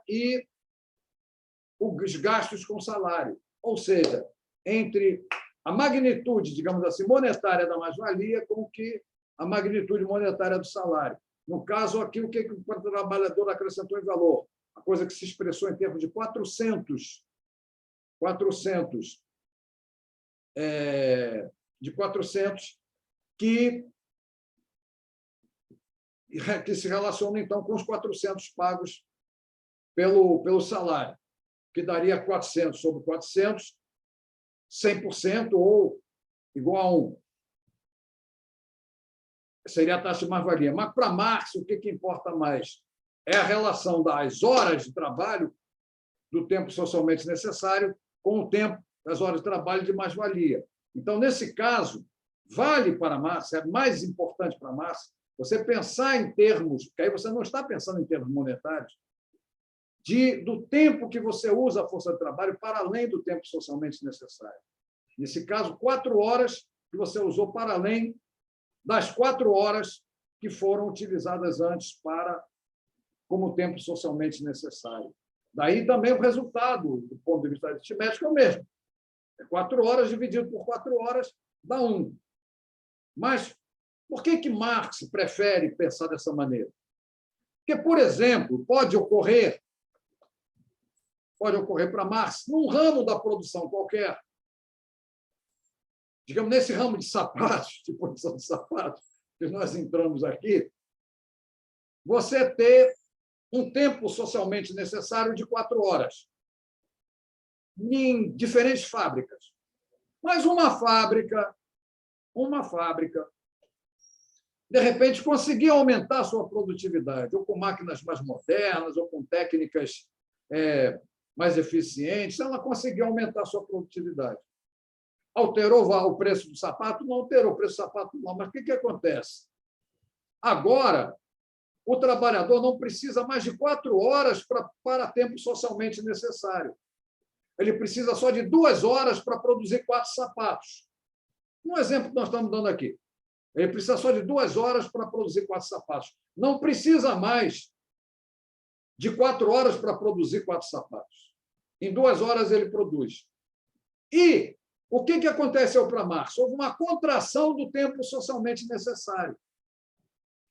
e os gastos com salário. Ou seja, entre a magnitude, digamos assim, monetária da mais-valia com a magnitude monetária do salário. No caso aqui, o que o trabalhador acrescentou em valor? A coisa que se expressou em termos de 400 que se relaciona, então, com os 400 pagos pelo salário, que daria 400 sobre 400, 100% ou igual a 1. Seria a taxa de mais-valia. Mas, para Marx, o que importa mais é a relação das horas de trabalho, do tempo socialmente necessário, com o tempo das horas de trabalho de mais-valia. Então, nesse caso, vale para Marx, é mais importante para Marx, você pensar em termos, porque aí você não está pensando em termos monetários, do tempo que você usa a força de trabalho para além do tempo socialmente necessário. Nesse caso, 4 horas que você usou para além das 4 horas que foram utilizadas antes como tempo socialmente necessário. Daí também o resultado, do ponto de vista aritmético, é o mesmo. 4 horas dividido por 4 horas dá 1. Mas por que Marx prefere pensar dessa maneira? Porque, por exemplo, pode ocorrer para Marx, num ramo da produção qualquer, digamos, nesse ramo de sapatos, de produção de sapatos, que nós entramos aqui, você ter um tempo socialmente necessário de 4 horas em diferentes fábricas. Mas uma fábrica, de repente, conseguir aumentar a sua produtividade, ou com máquinas mais modernas, ou com técnicas mais eficientes, ela conseguiu aumentar a sua produtividade. Alterou o preço do sapato? Não alterou o preço do sapato, não. Mas o que acontece? Agora, o trabalhador não precisa mais de 4 horas para tempo socialmente necessário. Ele precisa só de 2 horas para produzir 4 sapatos. Um exemplo que nós estamos dando aqui. Ele precisa só de 2 horas para produzir 4 sapatos. Não precisa mais de 4 horas para produzir 4 sapatos. Em 2 horas ele produz. E o que aconteceu para Marx? Houve uma contração do tempo socialmente necessário.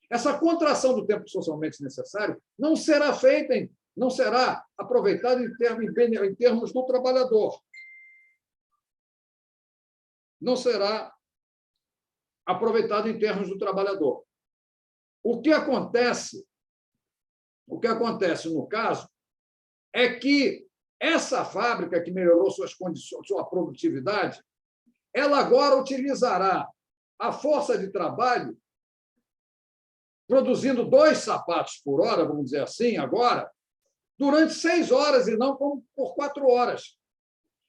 Essa contração do tempo socialmente necessário não será feita, não será aproveitada em termos do trabalhador. não será aproveitado em termos do trabalhador. O que acontece no caso é que essa fábrica que melhorou suas condições, sua produtividade, ela agora utilizará a força de trabalho produzindo 2 sapatos por hora, vamos dizer assim, agora, durante 6 horas e não como por 4 horas.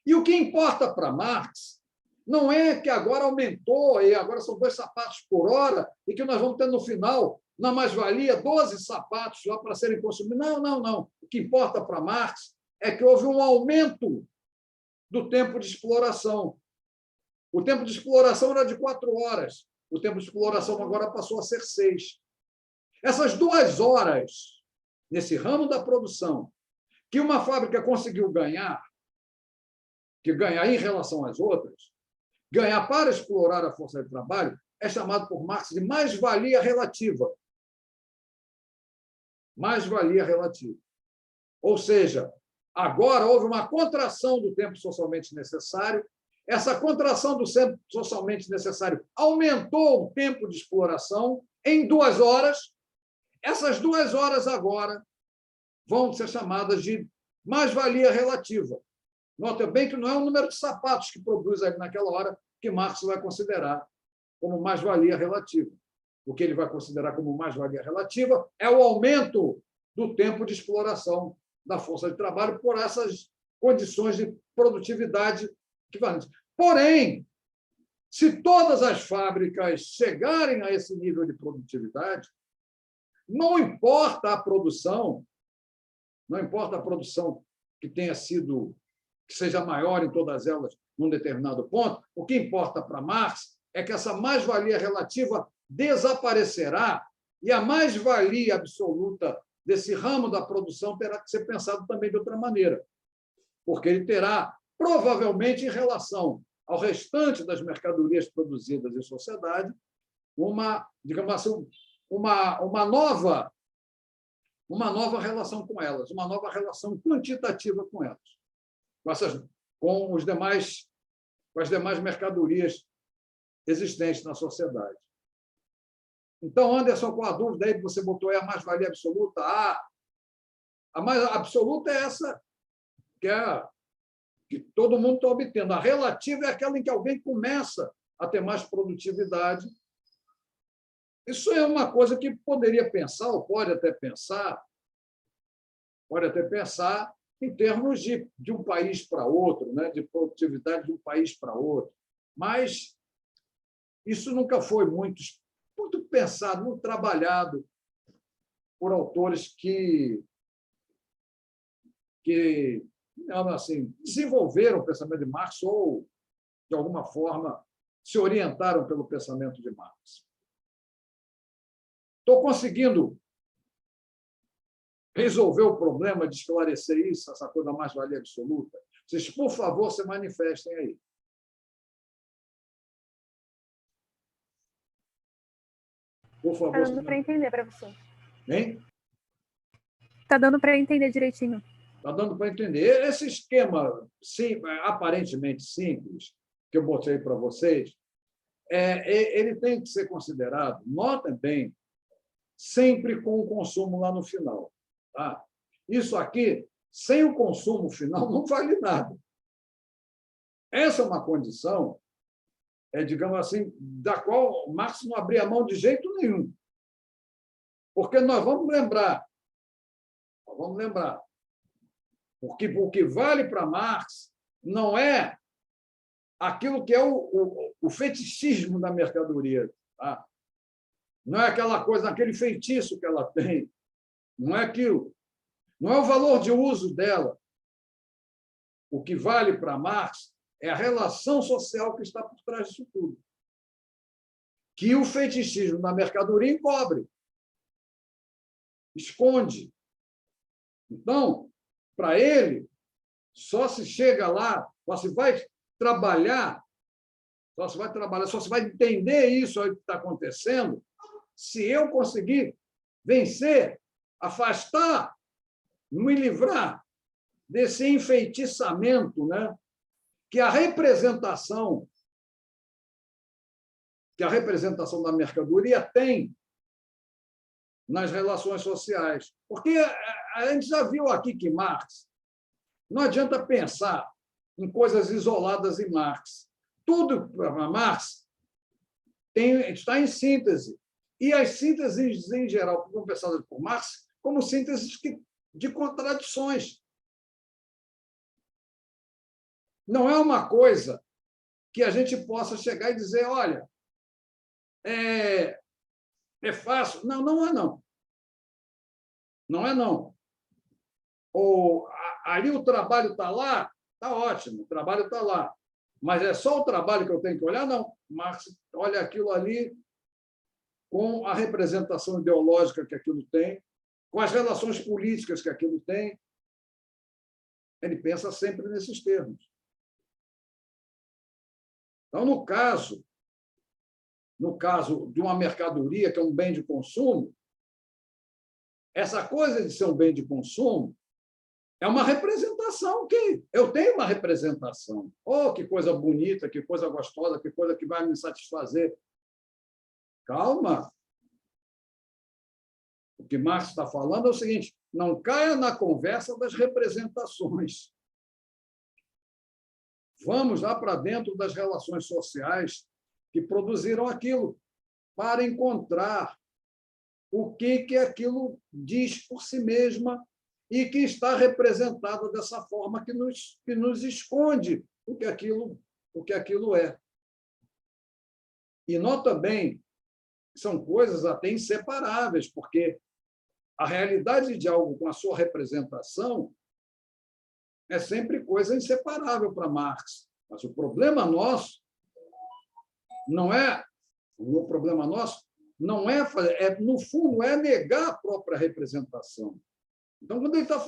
E o que importa para Marx não é que agora aumentou e agora são 2 sapatos por hora e que nós vamos ter no final, na mais-valia, 12 sapatos lá para serem consumidos. Não, não, não. O que importa para Marx é que houve um aumento do tempo de exploração. O tempo de exploração era de 4 horas. O tempo de exploração agora passou a ser 6. Essas 2 horas, nesse ramo da produção, que uma fábrica conseguiu ganhar, que ganhar em relação às outras, ganhar para explorar a força de trabalho, é chamado por Marx de mais-valia relativa. Mais-valia relativa. Ou seja, agora houve uma contração do tempo socialmente necessário. Essa contração do tempo socialmente necessário aumentou o tempo de exploração em 2 horas. Essas 2 horas agora vão ser chamadas de mais-valia relativa. Nota bem que não é o número de sapatos que produz ali naquela hora que Marx vai considerar como mais-valia relativa. O que ele vai considerar como mais-valia relativa é o aumento do tempo de exploração da força de trabalho por essas condições de produtividade equivalentes. Porém, se todas as fábricas chegarem a esse nível de produtividade, não importa a produção, que tenha sido, que seja maior em todas elas num determinado ponto, o que importa para Marx é que essa mais-valia relativa desaparecerá e a mais-valia absoluta desse ramo da produção terá que ser pensado também de outra maneira, porque ele terá, provavelmente, em relação ao restante das mercadorias produzidas em sociedade, uma, digamos assim, uma nova relação com elas, uma nova relação quantitativa com elas, com as demais mercadorias existentes na sociedade. Então, Anderson, com a dúvida aí que você botou aí, a mais-valia absoluta, a mais absoluta é essa que todo mundo está obtendo. A relativa é aquela em que alguém começa a ter mais produtividade. Isso é uma coisa que poderia pensar, ou pode até pensar em termos de um país para outro, né? De produtividade de um país para outro. Mas isso nunca foi muito pensado, muito trabalhado por autores que assim, desenvolveram o pensamento de Marx ou, de alguma forma, se orientaram pelo pensamento de Marx. Estou conseguindo resolver o problema de esclarecer isso, essa coisa da mais-valia absoluta? Vocês, por favor, se manifestem aí. Por favor. Está dando para entender, professor. Hein? Está dando para entender direitinho. Está dando para entender. Esse esquema aparentemente simples que eu botei para vocês, ele tem que ser considerado, notem bem, sempre com o consumo lá no final. Tá? Isso aqui, sem o consumo final, não vale nada. Essa é uma condição, digamos assim, da qual Marx não abria mão de jeito nenhum. Porque nós vamos lembrar, porque o que vale para Marx não é aquilo que é o fetichismo da mercadoria. Tá? Não é aquela coisa, aquele feitiço que ela tem. Não é aquilo. Não é o valor de uso dela. O que vale para Marx é a relação social que está por trás disso tudo. Que o fetichismo da mercadoria encobre, esconde. Então, para ele, só se chega lá, só se vai trabalhar, só se vai entender isso aí que está acontecendo, se eu conseguir vencer, afastar, me livrar desse enfeitiçamento, né? Que a representação que a representação da mercadoria tem nas relações sociais. Porque a gente já viu aqui que Marx, não adianta pensar em coisas isoladas em Marx. Tudo para Marx está em síntese. E as sínteses, em geral, são pensadas por Marx como sínteses de contradições. Não é uma coisa que a gente possa chegar e dizer, olha, é fácil. Não, não é não. Não é não. Ali o trabalho está lá, está ótimo, o trabalho está lá. Mas é só o trabalho que eu tenho que olhar? Não. Marx olha aquilo ali com a representação ideológica que aquilo tem, com as relações políticas que aquilo tem. Ele pensa sempre nesses termos. Então, no caso de uma mercadoria, que é um bem de consumo, essa coisa de ser um bem de consumo é uma representação que eu tenho uma representação. Oh, que coisa bonita, que coisa gostosa, que coisa que vai me satisfazer. Calma. O que Marx está falando é o seguinte: não caia na conversa das representações. Vamos lá para dentro das relações sociais que produziram aquilo, para encontrar o que aquilo diz por si mesma e que está representado dessa forma que nos esconde o que aquilo é. E nota bem, são coisas até inseparáveis, porque a realidade de algo com a sua representação é sempre coisa inseparável para Marx. Mas o problema nosso não é no fundo, é negar a própria representação. Então, quando ele está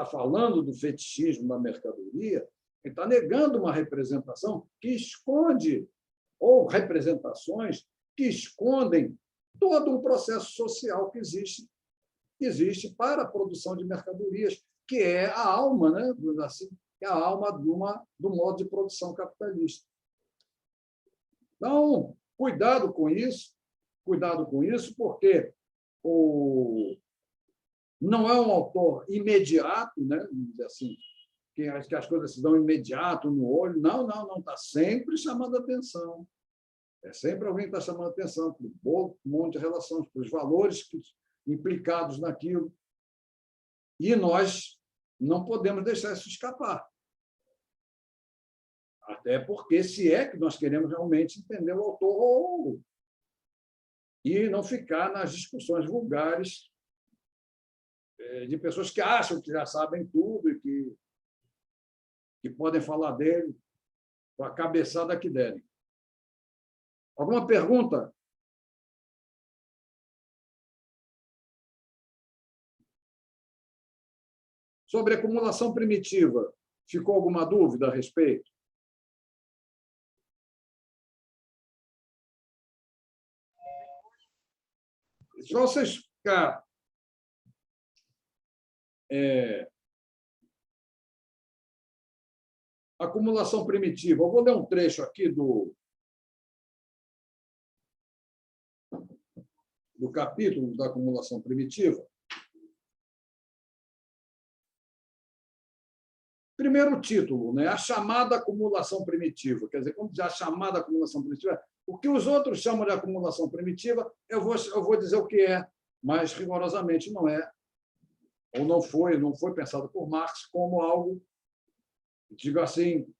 falando do fetichismo da mercadoria, ele está negando uma representação que esconde, ou representações que escondem todo um processo social que existe para a produção de mercadorias, que é a alma, né? Assim, é a alma do modo de produção capitalista. Então, cuidado com isso, porque não é um autor imediato, né? Vamos dizer assim, que as coisas se dão imediato no olho. Não, está sempre chamando a atenção. É sempre alguém que está chamando a atenção para um monte de relações, para os valores implicados naquilo. E nós não podemos deixar isso escapar. Até porque, se é que nós queremos realmente entender o autor e não ficar nas discussões vulgares de pessoas que acham que já sabem tudo e que podem falar dele com a cabeçada que derem. Alguma pergunta? Sobre acumulação primitiva, ficou alguma dúvida a respeito? Só vocês ficar acumulação primitiva. Eu vou ler um trecho aqui do capítulo da acumulação primitiva. Primeiro título, né? A chamada acumulação primitiva. Quer dizer, como diz a chamada acumulação primitiva, o que os outros chamam de acumulação primitiva, eu vou dizer o que é, mas rigorosamente não é, ou não foi pensado por Marx como algo, digo assim,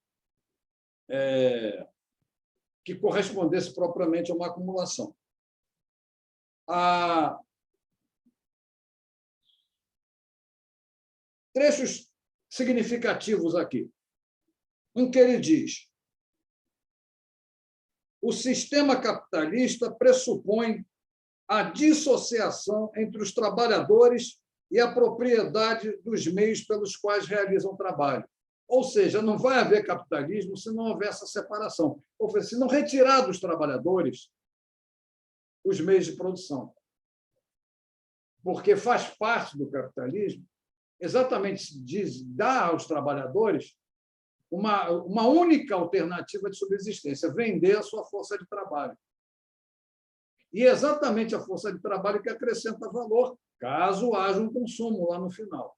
que correspondesse propriamente a uma acumulação. Há trechos significativos aqui. Um que ele diz: o sistema capitalista pressupõe a dissociação entre os trabalhadores e a propriedade dos meios pelos quais realizam o trabalho. Ou seja, não vai haver capitalismo se não houver essa separação. Ou seja, se não retirar dos trabalhadores os meios de produção. Porque faz parte do capitalismo exatamente dar aos trabalhadores uma única alternativa de subsistência, vender a sua força de trabalho. E é exatamente a força de trabalho que acrescenta valor, caso haja um consumo lá no final.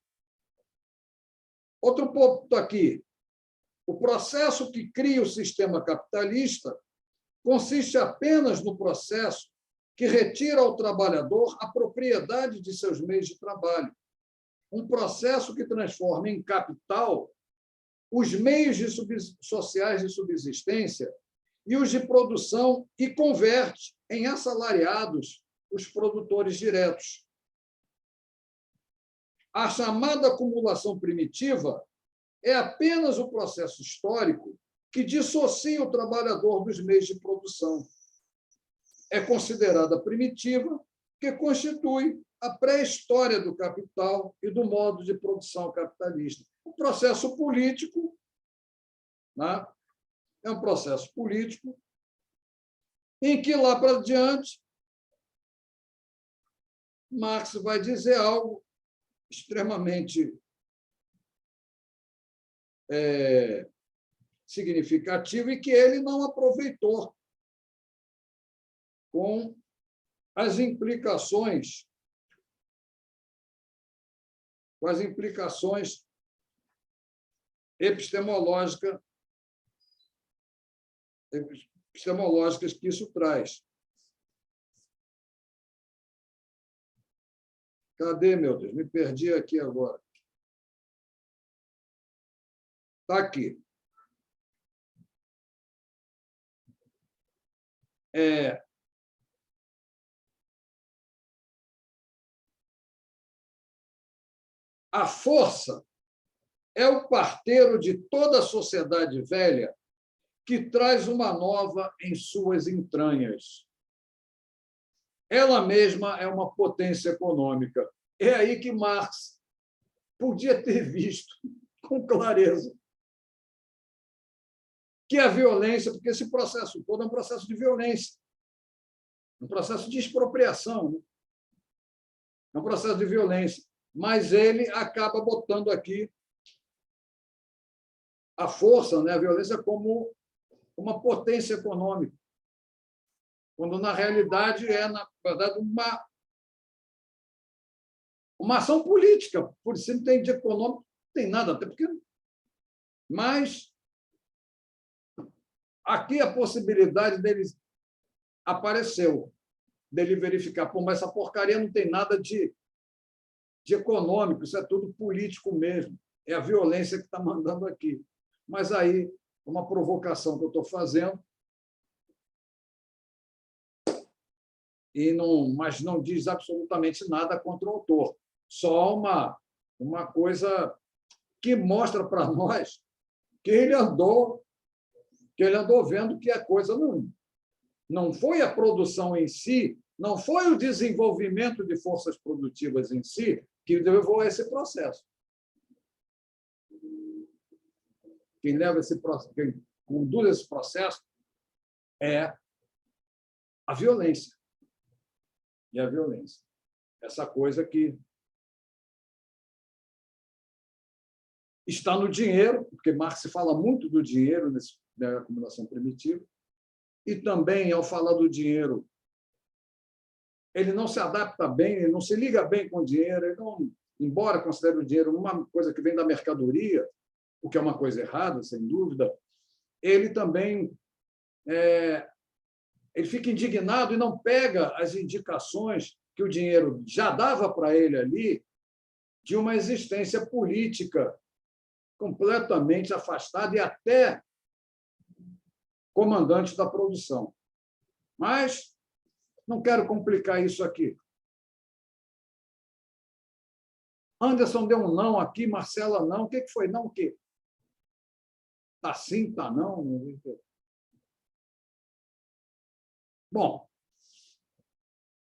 Outro ponto aqui. O processo que cria o sistema capitalista consiste apenas no processo que retira ao trabalhador a propriedade de seus meios de trabalho. Um processo que transforma em capital os meios sociais de subsistência e os de produção e converte em assalariados os produtores diretos. A chamada acumulação primitiva é apenas o processo histórico que dissocia o trabalhador dos meios de produção. É considerada primitiva porque constitui a pré-história do capital e do modo de produção capitalista. O processo político, né, é um processo político em que, lá para diante, Marx vai dizer algo extremamente significativo e que ele não aproveitou com as implicações epistemológicas que isso traz. Cadê, meu Deus? Me perdi aqui agora. Está aqui. A força é o parteiro de toda a sociedade velha que traz uma nova em suas entranhas. Ela mesma é uma potência econômica. É aí que Marx podia ter visto com clareza que a violência, porque esse processo todo é um processo de violência, um processo de expropriação, né? É um processo de violência, mas ele acaba botando aqui a força, né, a violência, como uma potência econômica, quando, na realidade, é, na verdade, uma ação política. Por isso, não tem de econômico, não tem nada, até porque... Mas aqui a possibilidade dele apareceu, dele verificar, pô, mas essa porcaria não tem nada de econômico, isso é tudo político mesmo, é a violência que está mandando aqui. Mas aí, uma provocação que eu estou fazendo, mas não diz absolutamente nada contra o autor, só uma coisa que mostra para nós que ele andou vendo que a coisa não foi a produção em si, não foi o desenvolvimento de forças produtivas em si que levou a esse processo. Quem conduz esse processo é a violência. E a violência. Essa coisa que está no dinheiro, porque Marx fala muito do dinheiro na acumulação primitiva, e também, ao falar do dinheiro, ele não se adapta bem, ele não se liga bem com o dinheiro, ele não, embora considere o dinheiro uma coisa que vem da mercadoria, o que é uma coisa errada, sem dúvida, ele também ele fica indignado e não pega as indicações que o dinheiro já dava para ele ali de uma existência política completamente afastada e até comandante da produção. Mas não quero complicar isso aqui. Anderson deu um não aqui, Marcela não. O que foi não? O quê? Está sim, está não? Bom,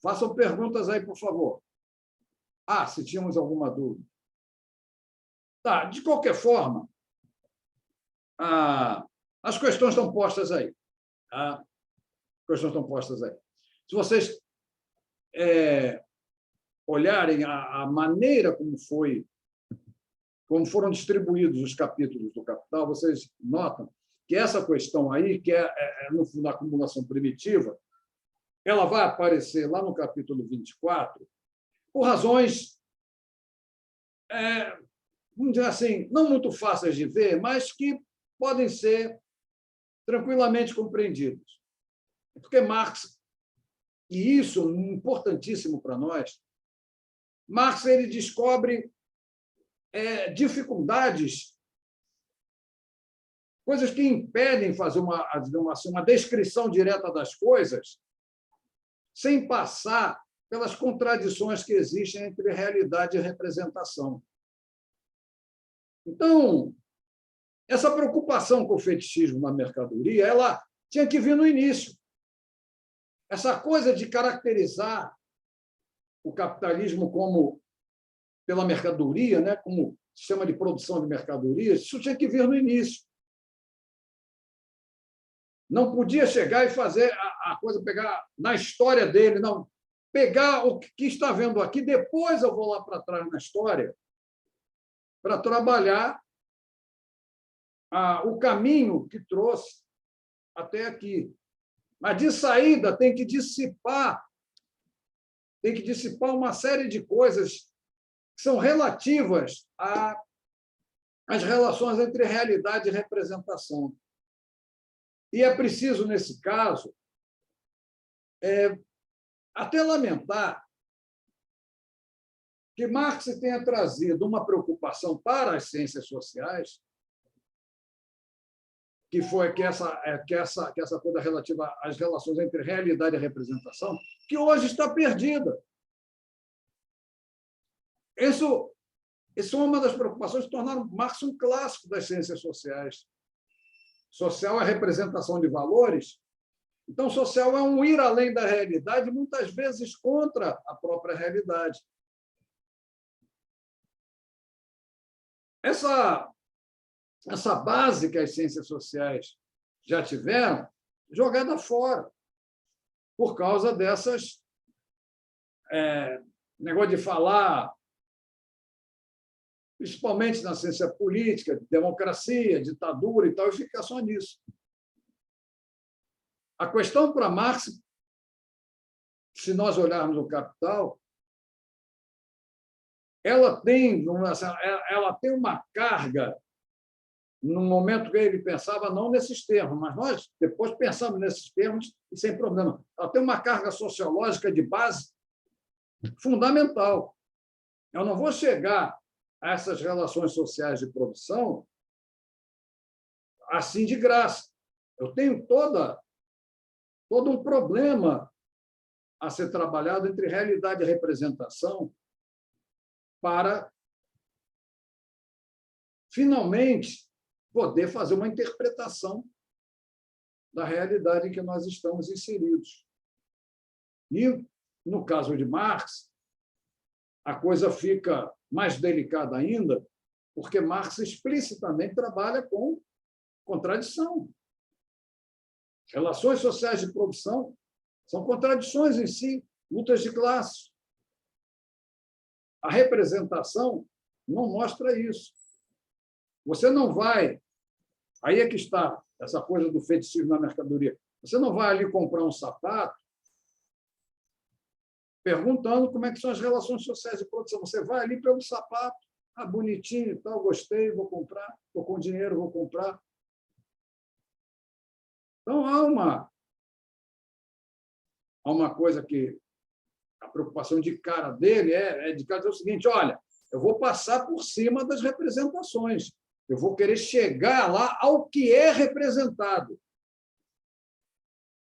façam perguntas aí, por favor. Se tínhamos alguma dúvida. Tá, de qualquer forma, as questões estão postas aí. Tá? As questões estão postas aí. Se vocês olharem a maneira como foi como foram distribuídos os capítulos do Capital, vocês notam que essa questão aí, que no fundo, da acumulação primitiva, ela vai aparecer lá no capítulo 24, por razões, vamos dizer assim, não muito fáceis de ver, mas que podem ser tranquilamente compreendidas. Porque Marx, e isso é importantíssimo para nós, Marx ele descobre dificuldades, coisas que impedem fazer uma descrição direta das coisas, sem passar pelas contradições que existem entre realidade e representação. Então, essa preocupação com o fetichismo na mercadoria, ela tinha que vir no início. Essa coisa de caracterizar o capitalismo como pela mercadoria, né, como sistema de produção de mercadorias, isso tinha que vir no início. Não podia chegar e fazer a coisa, pegar na história dele, não. Pegar o que está vendo aqui, depois eu vou lá para trás na história para trabalhar o caminho que trouxe até aqui. Mas, de saída, tem que dissipar uma série de coisas que são relativas às relações entre realidade e representação. E é preciso, nesse caso, até lamentar que Marx tenha trazido uma preocupação para as ciências sociais, que foi que essa coisa relativa às relações entre realidade e representação, que hoje está perdida. Isso é uma das preocupações que tornaram Marx um clássico das ciências sociais. Social é representação de valores. Então, social é um ir além da realidade, muitas vezes contra a própria realidade. Essa base que as ciências sociais já tiveram, jogada fora, por causa dessas negócio de falar, principalmente na ciência política, democracia, ditadura e tal, e ficar só nisso. A questão para Marx, se nós olharmos o Capital, ela tem uma carga, no momento que ele pensava, não nesses termos, mas nós depois pensamos nesses termos e sem problema. Ela tem uma carga sociológica de base fundamental. Eu não vou chegar a essas relações sociais de produção assim de graça. Eu tenho todo um problema a ser trabalhado entre realidade e representação para, finalmente, poder fazer uma interpretação da realidade em que nós estamos inseridos. E, no caso de Marx, a coisa fica mais delicada ainda, porque Marx explicitamente trabalha com contradição. Relações sociais de produção são contradições em si, lutas de classe. A representação não mostra isso. Você não vai... Aí é que está essa coisa do fetichismo na mercadoria. Você não vai ali comprar um sapato perguntando como é que são as relações sociais de produção. Você vai ali pelo sapato, bonitinho e tal, gostei, vou comprar, estou com dinheiro, vou comprar. Então, há uma coisa que a preocupação de cara dele é de cara dizer o seguinte: olha, eu vou passar por cima das representações, eu vou querer chegar lá ao que é representado.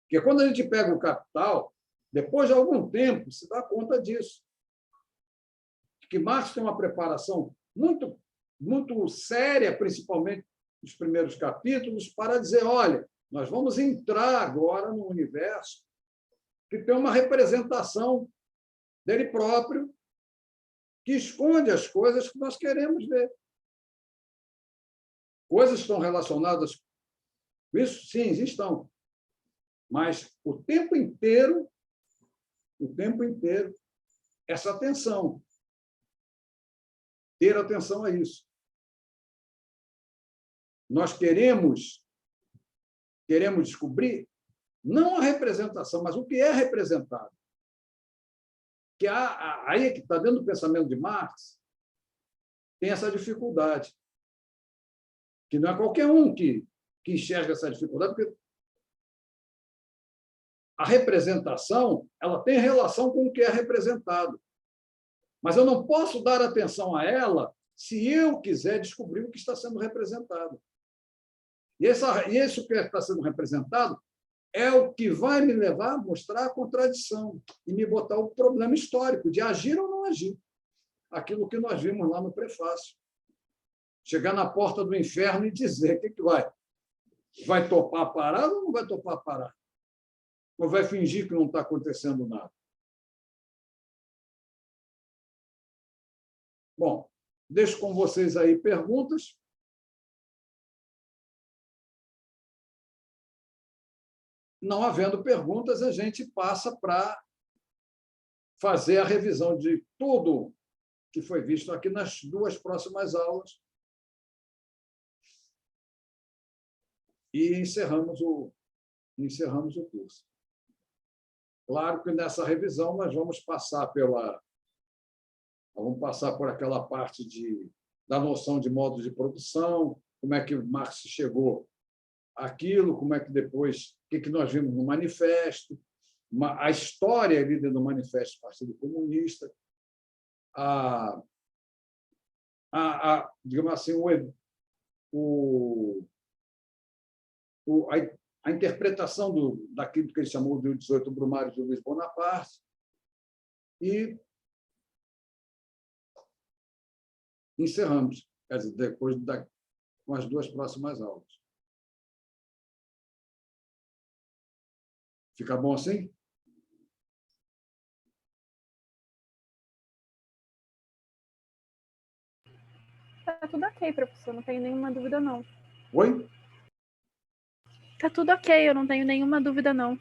Porque quando a gente pega o Capital, depois de algum tempo, se dá conta disso. Que Marx tem uma preparação muito, muito séria, principalmente nos primeiros capítulos, para dizer, olha, nós vamos entrar agora no universo que tem uma representação dele próprio, que esconde as coisas que nós queremos ver. Coisas que estão relacionadas com isso? Sim, estão. Mas o tempo inteiro, essa atenção. Ter atenção a isso. Nós queremos descobrir não a representação, mas o que é representado. Que aí que está dentro do pensamento de Marx, tem essa dificuldade. Que não é qualquer um que enxerga essa dificuldade, porque a representação ela tem relação com o que é representado. Mas eu não posso dar atenção a ela se eu quiser descobrir o que está sendo representado. E isso que está sendo representado é o que vai me levar a mostrar a contradição e me botar o problema histórico de agir ou não agir. Aquilo que nós vimos lá no prefácio. Chegar na porta do inferno e dizer o que vai. Vai topar parar ou não vai topar parar? Ou vai fingir que não está acontecendo nada? Bom, deixo com vocês aí perguntas. Não havendo perguntas, a gente passa para fazer a revisão de tudo que foi visto aqui nas duas próximas aulas. E encerramos o curso. Claro que nessa revisão nós vamos passar por aquela parte da noção de modo de produção, como é que Marx chegou àquilo, como é que depois, o que nós vimos no manifesto, a história ali do manifesto do Partido Comunista, digamos assim, a interpretação daquilo que ele chamou de 18 Brumário de Luiz Bonaparte, e encerramos, quer dizer, depois com as duas próximas aulas. Fica bom assim? Tá tudo ok, professor. Não tenho nenhuma dúvida, não. Oi? Tá tudo ok, eu não tenho nenhuma dúvida, não.